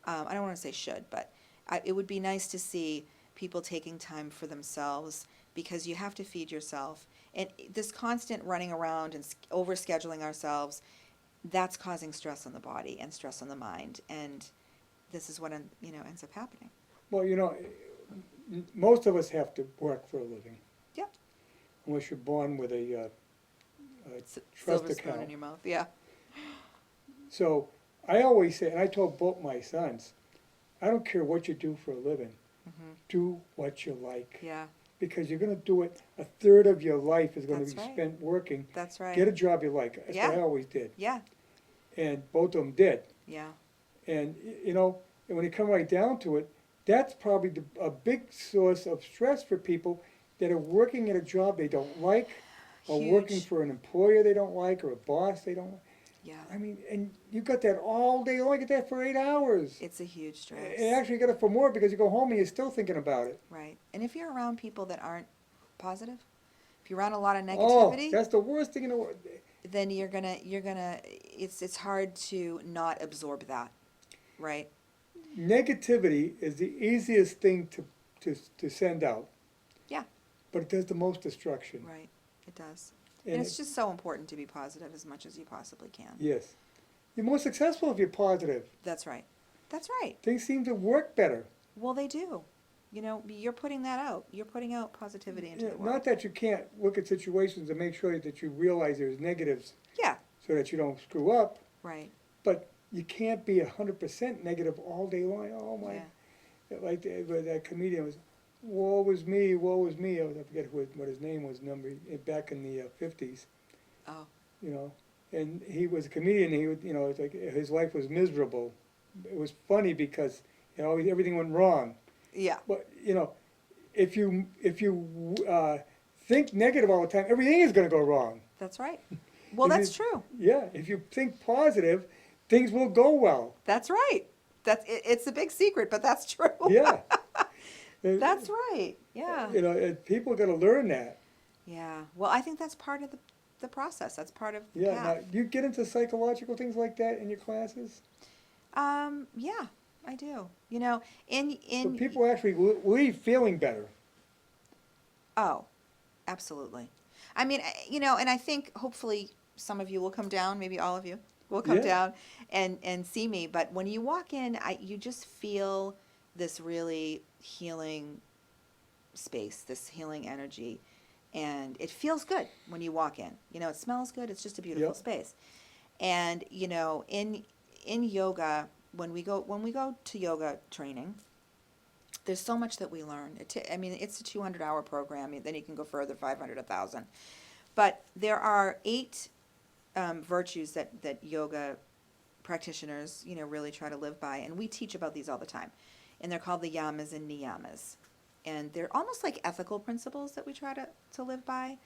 B: I don't want to say should, but it would be nice to see people taking time for themselves, because you have to feed yourself. And this constant running around and overscheduling ourselves, that's causing stress on the body and stress on the mind, and this is what ends up happening.
A: Well, most of us have to work for a living.
B: Yeah.
A: Unless you're born with a trust
B: Silver spoon
A: account.
B: in your mouth. Yeah.
A: So I always say, and I told both my sons, I don't care what you do for a living, do what you like.
B: Yeah.
A: Because you're going to do it, a third of your life is going to
B: That's
A: be
B: right.
A: spent working.
B: That's right.
A: Get a job you like. That's what I
B: Yeah.
A: always did.
B: Yeah.
A: And both of them did.
B: Yeah.
A: And, and when you come right down to it, that's probably a big source of stress for people that are working at a job they don't like, or working
B: Huge.
A: for an employer they don't like, or a boss they don't like.
B: Yeah.
A: I mean, and you got that all day long, you get that for 8 hours.
B: It's a huge stress.
A: And actually you got it for more, because you go home and you're still thinking about it.
B: Right. And if you're around people that aren't positive, if you're around a lot of
A: Oh,
B: negativity,
A: that's the worst thing in the world.
B: then you're gonna it's hard to not absorb that, right?
A: Negativity is the easiest thing to send out,
B: Yeah.
A: but it does the most destruction.
B: Right. It does.
A: And
B: And it's just so important to be positive as much as you possibly can.
A: yes. You're more successful if you're positive.
B: That's right. That's right.
A: Things seem to work better.
B: Well, they do. You know, you're putting that out. You're putting out positivity into the
A: Not
B: world.
A: that you can't look at situations and make sure that you realize there's negatives
B: Yeah,
A: so that you don't screw up,
B: right.
A: but you can't be 100% negative all day long. Oh my,
B: Yeah.
A: like that comedian was, woe is me, woe is me. I forget what his name was, back in the 50s,
B: Oh,
A: you know. And he was a comedian. He would, it's like his life was miserable. It was funny because everything went wrong.
B: yeah.
A: But if you think negative all the time, everything is going to go wrong.
B: That's right. Well,
A: If
B: that's
A: you-
B: true.
A: Yeah, if you think positive, things will go well.
B: That's right. It's a big secret, but that's true.
A: Yeah.
B: That's right. Yeah.
A: And people got to learn that.
B: Yeah. Well, I think that's part of the process. That's part of the
A: Yeah. Now,
B: path.
A: do you get into psychological things like that in your classes?
B: Yeah, I do. You know,
A: So
B: in
A: people actually leave feeling better.
B: Oh, absolutely. I mean, and I think hopefully some of you will come down, maybe all of you will come
A: Yeah.
B: down and see me. But when you walk in, you just feel this really healing space, this healing energy. And it feels good when you walk in. It smells good. It's just a beautiful
A: Yep.
B: space. And, in yoga, when we go to yoga training, there's so much that we learn. I mean, it's a 200-hour program. Then you can go further, 500, 1,000. But there are 8 virtues that yoga practitioners, really try to live by. And we teach about these all the time. And they're called the yamas and niyamas. And they're almost like ethical principles that we try to live by.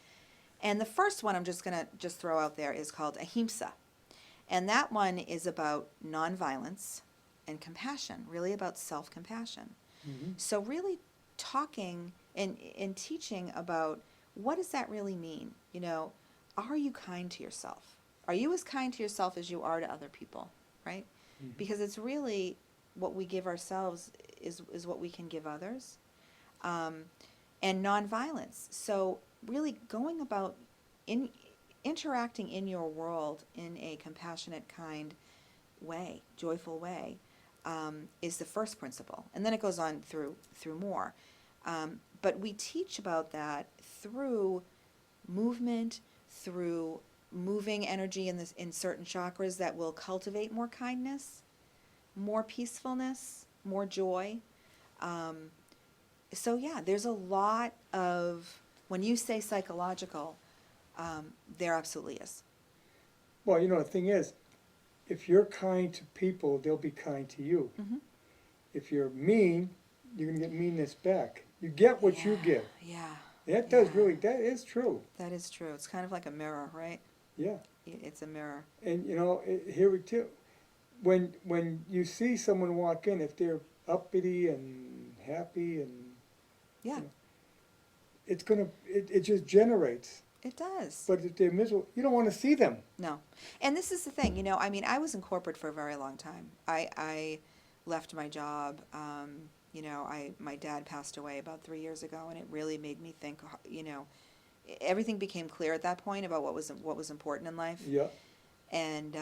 B: And the first one I'm just going to throw out there is called ahimsa. And that one is about nonviolence and compassion, really about self-compassion.
A: Mm-hmm.
B: So really talking and teaching about what does that really mean? Are you kind to yourself? Are you as kind to yourself as you are to other people, right?
A: Mm-hmm.
B: Because it's really what we give ourselves is what we can give others. And nonviolence. So really going about interacting in your world in a compassionate, kind way, joyful way, is the first principle. And then it goes on through more. But we teach about that through movement, through moving energy in certain chakras that will cultivate more kindness, more peacefulness, more joy. So yeah, there's a lot of, when you say psychological, there absolutely is.
A: Well, the thing is, if you're kind to people, they'll be kind to you.
B: Mm-hmm.
A: If you're mean, you're going to get meanness back. You get what you give.
B: Yeah.
A: That is true.
B: That is true. It's kind of like a mirror, right?
A: Yeah.
B: It's a mirror.
A: And here too, when you see someone walk in, if they're uppity and happy and
B: Yeah,
A: it just generates.
B: it does.
A: But if they're miserable, you don't want to see them.
B: No. And this is the thing, I mean, I was in corporate for a very long time. I left my job. My dad passed away about 3 years ago, and it really made me think, everything became clear at that point about what was important in life.
A: Yeah.
B: And,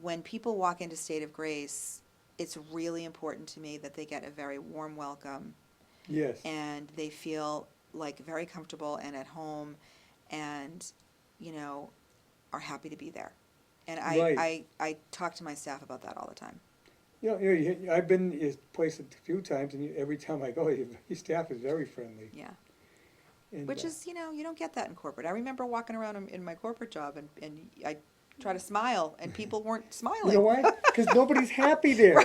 B: when people walk into State of Grace, it's really important to me that they get a very warm welcome.
A: Yes.
B: And they feel like very comfortable and at home and, are happy to be there. And
A: Right.
B: I talk to my staff about that all the time.
A: I've been to this place a few times, and every time I go, your staff is very friendly.
B: Yeah.
A: And,
B: Which is, you don't get that in corporate. I remember walking around in my corporate job and I try to smile and people weren't smiling.
A: you know why? Because nobody's happy there.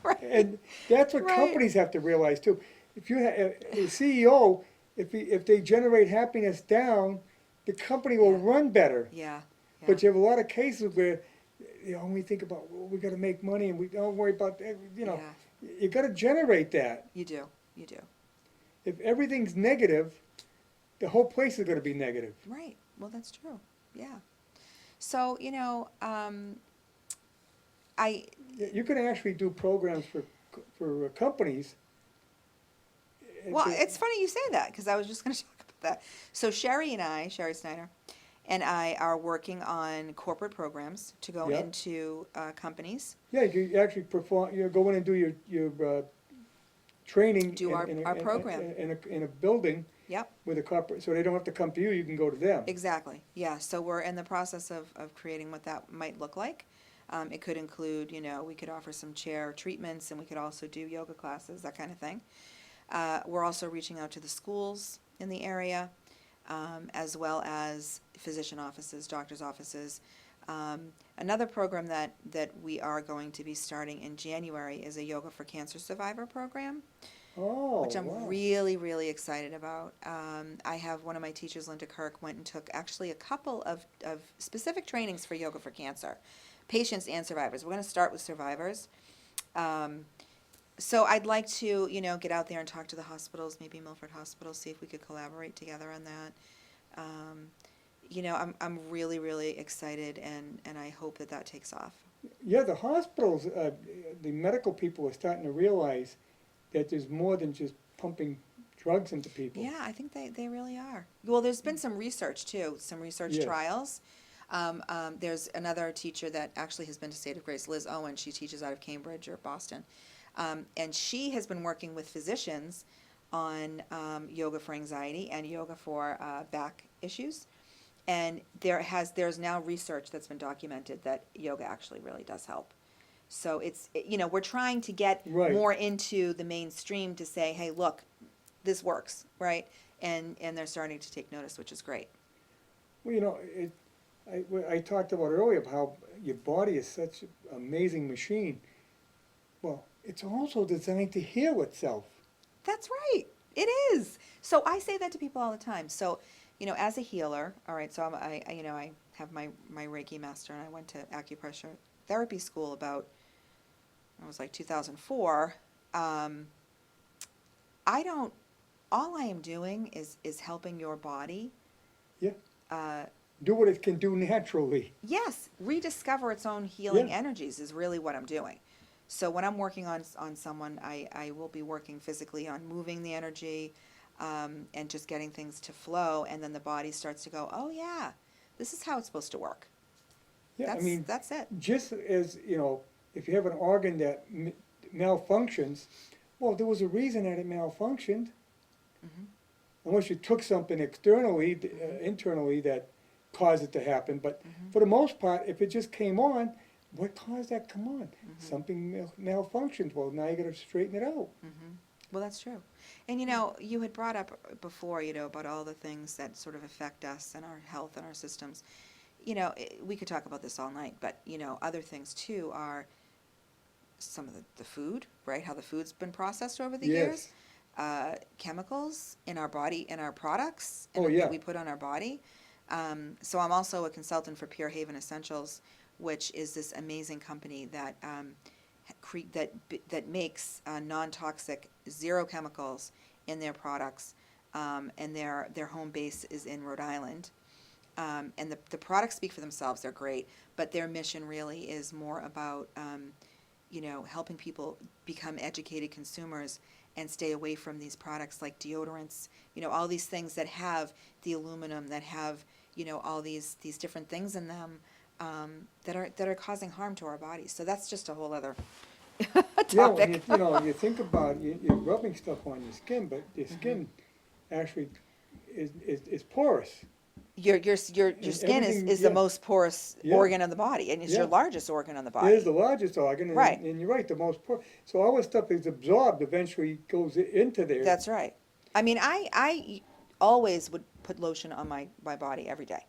B: Right.
A: And that's what
B: Right.
A: companies have to realize too. If you have a CEO, if they generate happiness down, the company will
B: Yeah.
A: run better.
B: Yeah.
A: But you have a lot of cases where they only think about, well, we got to make money and we don't worry about that.
B: Yeah.
A: You got to generate that.
B: You do. You do.
A: If everything's negative, the whole place is going to be negative.
B: Right. Well, that's true. Yeah. So,
A: You can actually do programs for companies.
B: well, it's funny you say that because I was just going to talk about that. So Sherry Snyder, and I are working on corporate programs to go
A: Yeah.
B: into companies,
A: Yeah, you actually perform, you go in and do your training
B: do our program.
A: in a building
B: Yep,
A: with a corporate, so they don't have to come to you, you can go to them.
B: exactly. Yeah, so we're in the process of creating what that might look like. It could include, we could offer some chair treatments, and we could also do yoga classes, that kind of thing. We're also reaching out to the schools in the area, as well as physician offices, doctors' offices. Another program that we are going to be starting in January is a Yoga for Cancer Survivor program,
A: Oh,
B: which I'm
A: wow.
B: really, really excited about. I have one of my teachers, Linda Kirk, went and took actually a couple of specific trainings for Yoga for Cancer patients and survivors. We're going to start with survivors. So I'd like to, get out there and talk to the hospitals, maybe Milford Hospital, see if we could collaborate together on that. I'm really, really excited, and I hope that takes off.
A: Yeah, the hospitals, the medical people are starting to realize that there's more than just pumping drugs into people.
B: Yeah, I think they really are. Well, there's been some research too, some research
A: Yes.
B: trials. There's another teacher that actually has been to State of Grace, Liz Owen. She teaches out of Cambridge or Boston. And she has been working with physicians on yoga for anxiety and yoga for back issues. And there's now research that's been documented that yoga actually really does help. So we're trying to get
A: Right.
B: more into the mainstream to say, hey, look, this works, right? And they're starting to take notice, which is great.
A: Well, I talked about earlier about how your body is such an amazing machine. Well, it's also designed to heal itself.
B: That's right. It is. So I say that to people all the time. So, as a healer, all right, so I have my Reiki master, and I went to acupressure therapy school about, it was like 2004. All I am doing is helping your body.
A: Yeah. Do what it can do naturally.
B: Yes, rediscover its own healing
A: Yeah.
B: energies is really what I'm doing. So when I'm working on someone, I will be working physically on moving the energy, and just getting things to flow, and then the body starts to go, oh yeah, this is how it's supposed to work.
A: Yeah,
B: That's it.
A: just as, if you have an organ that malfunctions, well, there was a reason that it malfunctioned.
B: Mhm.
A: Unless you took something externally, internally that caused it to happen. But
B: Mhm.
A: for the most part, if it just came on, what caused that to come on?
B: Mhm.
A: Something malfunctioned. Well, now you got to straighten it out.
B: Mhm. Well, that's true. And you had brought up before, about all the things that sort of affect us and our health and our systems. We could talk about this all night, but other things too are some of the food, right? How the food's been processed over the years. Chemicals in our body, in our products,
A: Oh, yeah.
B: that we put on our body. So I'm also a consultant for Pure Haven Essentials, which is this amazing company that that makes non-toxic, zero chemicals in their products, and their home base is in Rhode Island. And the products speak for themselves; they're great, but their mission really is more about helping people become educated consumers and stay away from these products like deodorants, all these things that have the aluminum, that have all these different things in them, that are causing harm to our bodies. So that's just a whole other
A: Yeah, when
B: topic.
A: you think about it, you're rubbing stuff on your skin, but your skin actually is porous.
B: Your
A: And
B: skin
A: everything,
B: is
A: yeah.
B: the most porous
A: Yeah.
B: organ on the body, and it's your
A: Yeah.
B: largest organ on the
A: It
B: body.
A: is the largest organ,
B: Right.
A: and you're right, the most porous. So all this stuff is absorbed, eventually goes into there.
B: That's right. I mean, I always would put lotion on my body every day,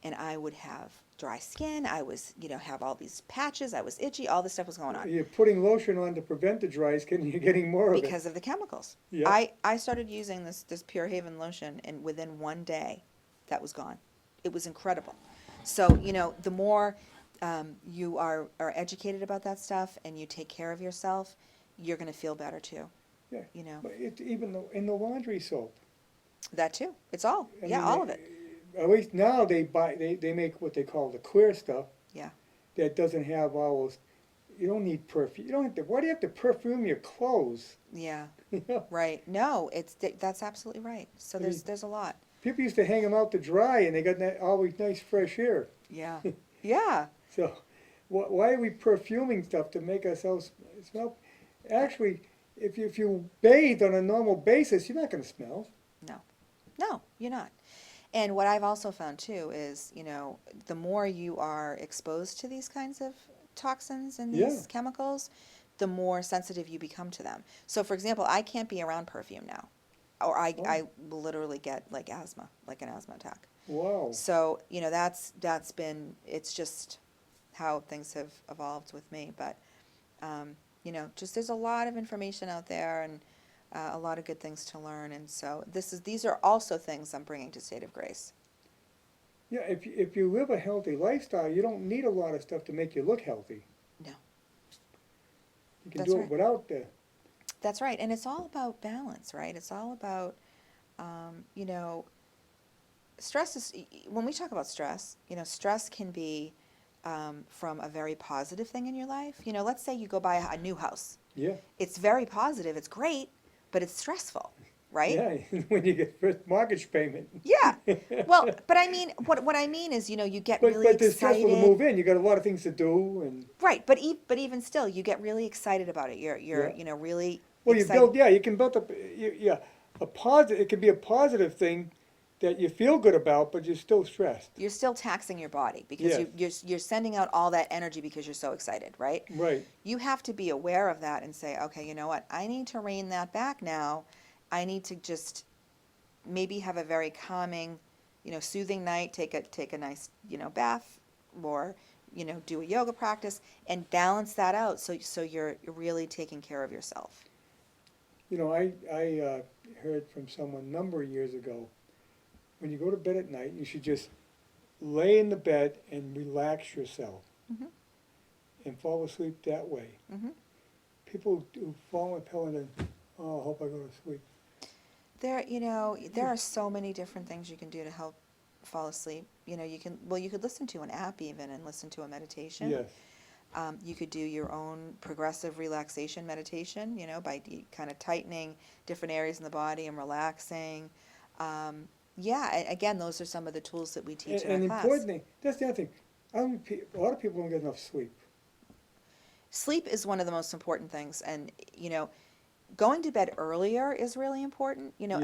B: and I would have dry skin. I was, have all these patches. I was itchy. All this stuff was going on
A: You're putting lotion on to prevent the dry skin, and you're getting more of it.
B: because of the chemicals.
A: Yeah.
B: I started using this Pure Haven lotion, and within one day, that was gone. It was incredible. So, the more you are educated about that stuff and you take care of yourself, you're going to feel better too.
A: Yeah.
B: You know,
A: But even in the laundry soap.
B: that too. It's all,
A: I
B: yeah,
A: mean,
B: all of it.
A: At least now they make what they call the clear stuff
B: Yeah.
A: that doesn't have all those, you don't need perfume. You don't have to, why do you have to perfume your clothes?
B: Yeah,
A: You know?
B: right. No, that's absolutely right. So
A: I mean,
B: there's a lot.
A: people used to hang them out to dry and they got always nice fresh air.
B: Yeah. Yeah.
A: So why are we perfuming stuff to make ourselves smell? Actually, if you bathe on a normal basis, you're not going to smell.
B: No. No, you're not. And what I've also found too is, the more you are exposed to these kinds of toxins and
A: Yeah.
B: these chemicals, the more sensitive you become to them. So, for example, I can't be around perfume now, or
A: Oh,
B: I will literally get like asthma, like an asthma attack.
A: wow.
B: So, that's been, it's just how things have evolved with me. But, just there's a lot of information out there and a lot of good things to learn. And so these are also things I'm bringing to State of Grace.
A: Yeah, if you live a healthy lifestyle, you don't need a lot of stuff to make you look healthy.
B: No,
A: You can
B: that's
A: do it
B: right.
A: without the.
B: That's right. And it's all about balance, right? It's all about, stress is, when we talk about stress, stress can be from a very positive thing in your life. Let's say you go buy a new house.
A: Yeah.
B: It's very positive, it's great, but it's stressful, right?
A: Yeah, when you get first mortgage payment.
B: Yeah. Well, but I mean, what I mean is, you get
A: But
B: really
A: it's stressful to
B: excited.
A: move in. You got a lot of things to do and.
B: Right, but even still, you get really excited about it. You're
A: Yeah.
B: really
A: Well, you
B: excited.
A: build, yeah, you can build up, yeah, a positive, it can be a positive thing that you feel good about, but you're still stressed.
B: You're still taxing your body because
A: Yes.
B: you're sending out all that energy because you're so excited, right?
A: Right.
B: You have to be aware of that and say, okay, you know what? I need to rein that back now. I need to just maybe have a very calming, soothing night, take a nice, bath, or, do a yoga practice and balance that out so you're really taking care of yourself.
A: I heard from someone a number of years ago, when you go to bed at night, you should just lay in the bed and relax yourself
B: Mhm.
A: and fall asleep that way.
B: Mhm.
A: People who fall in pillow and then, oh, I hope I go to sleep.
B: There are so many different things you can do to help fall asleep. You could listen to an app even and listen to a meditation.
A: Yes.
B: You could do your own progressive relaxation meditation, by kind of tightening different areas in the body and relaxing. Again, those are some of the tools that we teach in
A: And
B: our
A: the
B: class.
A: important thing, that's the other thing, a lot of people don't get enough sleep.
B: Sleep is one of the most important things, and going to bed earlier is really important.
A: Yeah.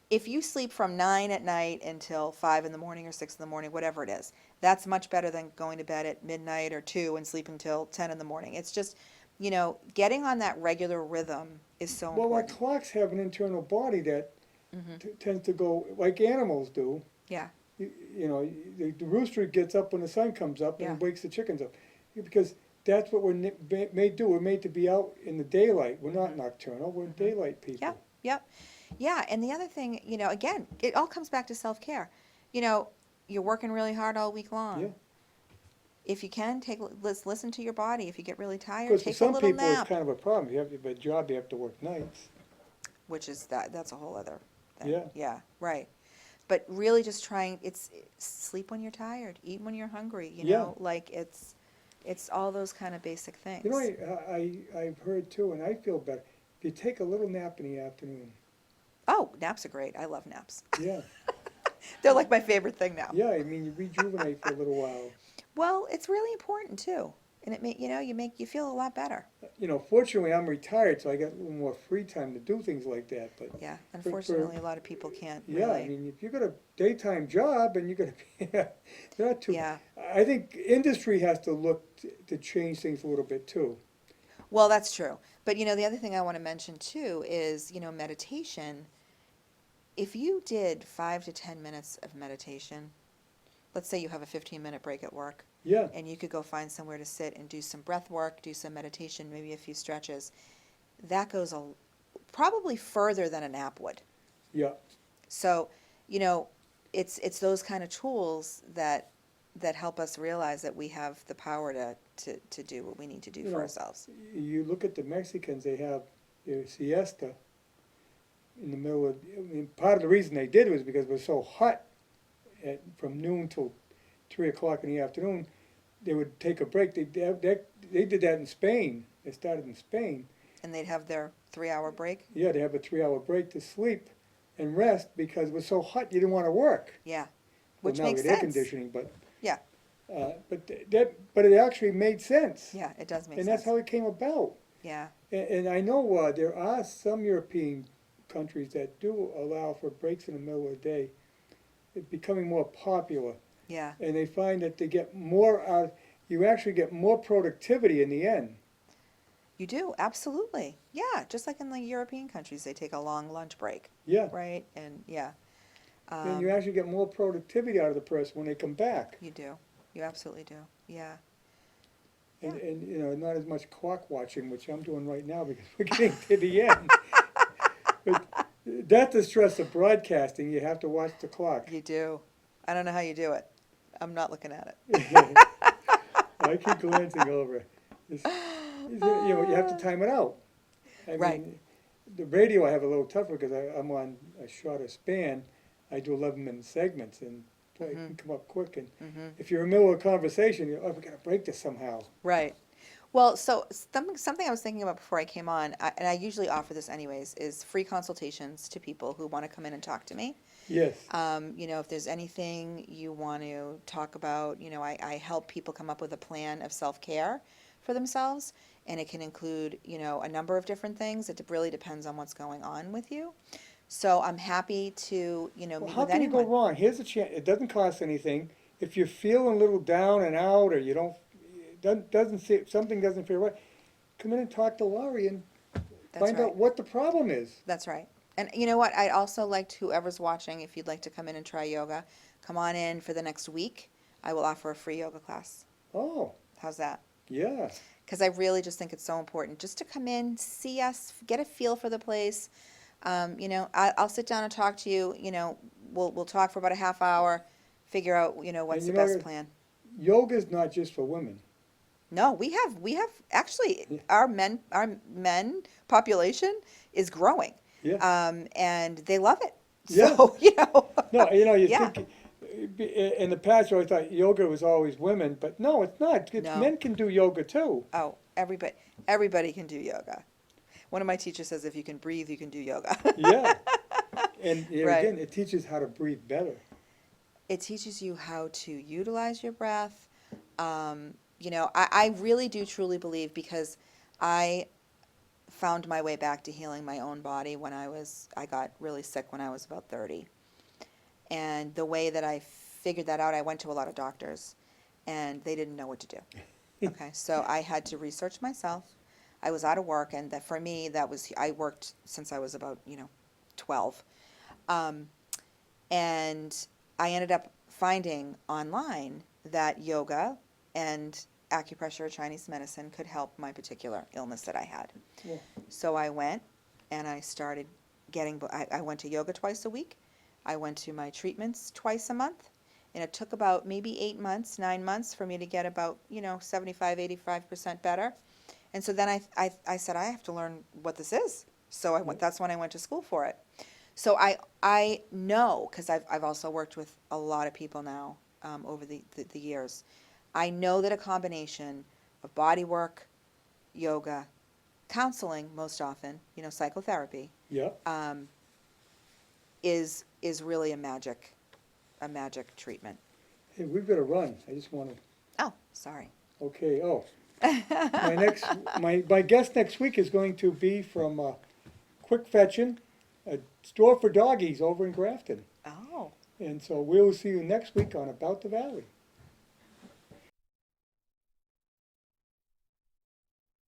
B: If you sleep from 9 at night until 5 in the morning or 6 in the morning, whatever it is, that's much better than going to bed at midnight or 2 and sleeping till 10 in the morning. It's just, getting on that regular rhythm is so
A: Well, our
B: important.
A: clocks have an internal body that
B: Hmm.
A: tends to go like animals do.
B: Yeah,
A: The rooster gets up when the sun comes up
B: Yeah.
A: and wakes the chickens up. Because that's what we're made to do. We're made to be out in the daylight. We're not nocturnal. We're daylight people.
B: Yep, yep. Yeah, and the other thing, again, it all comes back to self-care. You're working really hard all week long.
A: Yeah.
B: If you can, listen to your body. If you get really tired,
A: Because for
B: take a
A: some
B: little
A: people, it's
B: nap,
A: kind of a problem. You have a job, you have to work nights.
B: which is that's a whole other thing.
A: Yeah.
B: Yeah, right. But really just it's sleep when you're tired, eat when you're hungry,
A: Yeah.
B: like it's all those kind of basic things.
A: I've heard too, and I feel better. If you take a little nap in the afternoon.
B: Oh, naps are great. I love naps.
A: Yeah.
B: They're like my favorite thing now.
A: Yeah, I mean, you rejuvenate for a little while.
B: Well, it's really important too. And you feel a lot better.
A: Fortunately, I'm retired, so I got a little more free time to do things like that. But
B: Yeah, unfortunately, a lot of people can't
A: yeah,
B: really.
A: I mean, if you got a daytime job and you got to be not too.
B: Yeah.
A: I think industry has to look to change things a little bit too.
B: Well, that's true. But the other thing I want to mention too is, meditation. If you did 5 to 10 minutes of meditation, let's say you have a 15-minute break at work,
A: Yeah.
B: and you could go find somewhere to sit and do some breath work, do some meditation, maybe a few stretches, that goes probably further than a nap would.
A: Yeah.
B: So, it's those kind of tools that help us realize that we have the power to do what we need to do for ourselves.
A: You look at the Mexicans; they have their siesta in the middle of. I mean, part of the reason they did was because it was so hot from noon till 3 o'clock in the afternoon. they would take a break. They did that in Spain. They started in Spain.
B: And they'd have their 3-hour break?
A: Yeah, they have a 3-hour break to sleep and rest because it was so hot you didn't want to work.
B: Yeah,
A: Well,
B: which
A: now
B: makes
A: with air
B: sense.
A: conditioning, but
B: Yeah,
A: but it actually made sense.
B: yeah, it does make
A: And
B: sense.
A: that's how it came about.
B: Yeah,
A: And I know there are some European countries that do allow for breaks in the middle of the day. It's becoming more popular.
B: yeah.
A: And they find that they get more out, you actually get more productivity in the end.
B: You do, absolutely. Yeah, just like in the European countries, they take a long lunch break,
A: Yeah.
B: right? And yeah,
A: And you actually get more productivity out of the person when they come back.
B: you do. You absolutely do. Yeah.
A: And you know, not as much clock watching, which I'm doing right now because we're getting to the end. But that's the stress of broadcasting. You have to watch the clock.
B: You do. I don't know how you do it. I'm not looking at it.
A: I keep glancing over. You know, you have to time it out. I
B: Right.
A: mean, the radio I have a little tougher because I'm on a shorter span. I do 11-minute segments and I can come up quick. And if you're in the middle of a conversation, you're, oh, we got to break this somehow.
B: Right. Well, so something I was thinking about before I came on, and I usually offer this anyways, is free consultations to people who want to come in and talk to me.
A: Yes.
B: You know, if there's anything you want to talk about, you know, I help people come up with a plan of self-care for themselves, and it can include, you know, a number of different things. It really depends on what's going on with you. So I'm happy to, you know,
A: Well,
B: meet
A: how
B: with
A: can you go
B: anyone.
A: wrong? Here's a chance. It doesn't cost anything. If you're feeling a little down and out, or you don't, something doesn't feel right, come in and talk to Laurie and
B: That's
A: find
B: right.
A: out what the problem is.
B: That's right. And you know what? I'd also like whoever's watching, if you'd like to come in and try yoga, come on in for the next week. I will offer a free yoga class.
A: Oh,
B: How's that?
A: yeah.
B: Because I really just think it's so important just to come in, see us, get a feel for the place. You know, I'll sit down and talk to you. You know, we'll talk for about a half hour, figure out, you know, what's
A: And
B: the
A: you know,
B: best plan.
A: Yoga's not just for women.
B: No, we have actually
A: Yeah.
B: our men population is growing.
A: Yeah.
B: And they love it.
A: Yeah.
B: So, you know.
A: No, you know, you
B: Yeah.
A: think in the past you always thought yoga was always women, but no, it's not.
B: No.
A: Men can do yoga too.
B: Oh, everybody can do yoga. One of my teachers says if you can breathe, you can do yoga.
A: Yeah. And
B: Right.
A: again, it teaches how to breathe better.
B: It teaches you how to utilize your breath. You know, I really do truly believe, because I found my way back to healing my own body when I got really sick when I was about 30. And the way that I figured that out, I went to a lot of doctors and they didn't know what to do. Okay, so I had to research myself. I was out of work, and that for me, I worked since I was about, 12. And I ended up finding online that yoga and acupressure or Chinese medicine could help my particular illness that I had.
A: Yeah.
B: So I went and I started I went to yoga twice a week. I went to my treatments twice a month. And it took about maybe 8 months, 9 months for me to get about, 75, 85% better. And so then I said, I have to learn what this is. So that's when I went to school for it. So I know, because I've also worked with a lot of people now over the years. I know that a combination of body work, yoga, counseling most often, psychotherapy,
A: Yeah.
B: is really a magic treatment.
A: Hey, we've got to run. I just want to.
B: Oh, sorry.
A: Okay. Oh, my guest next week is going to be from Quick Fetchin', a store for doggies over in Grafton.
B: Oh.
A: And so we'll see you next week on About the Valley.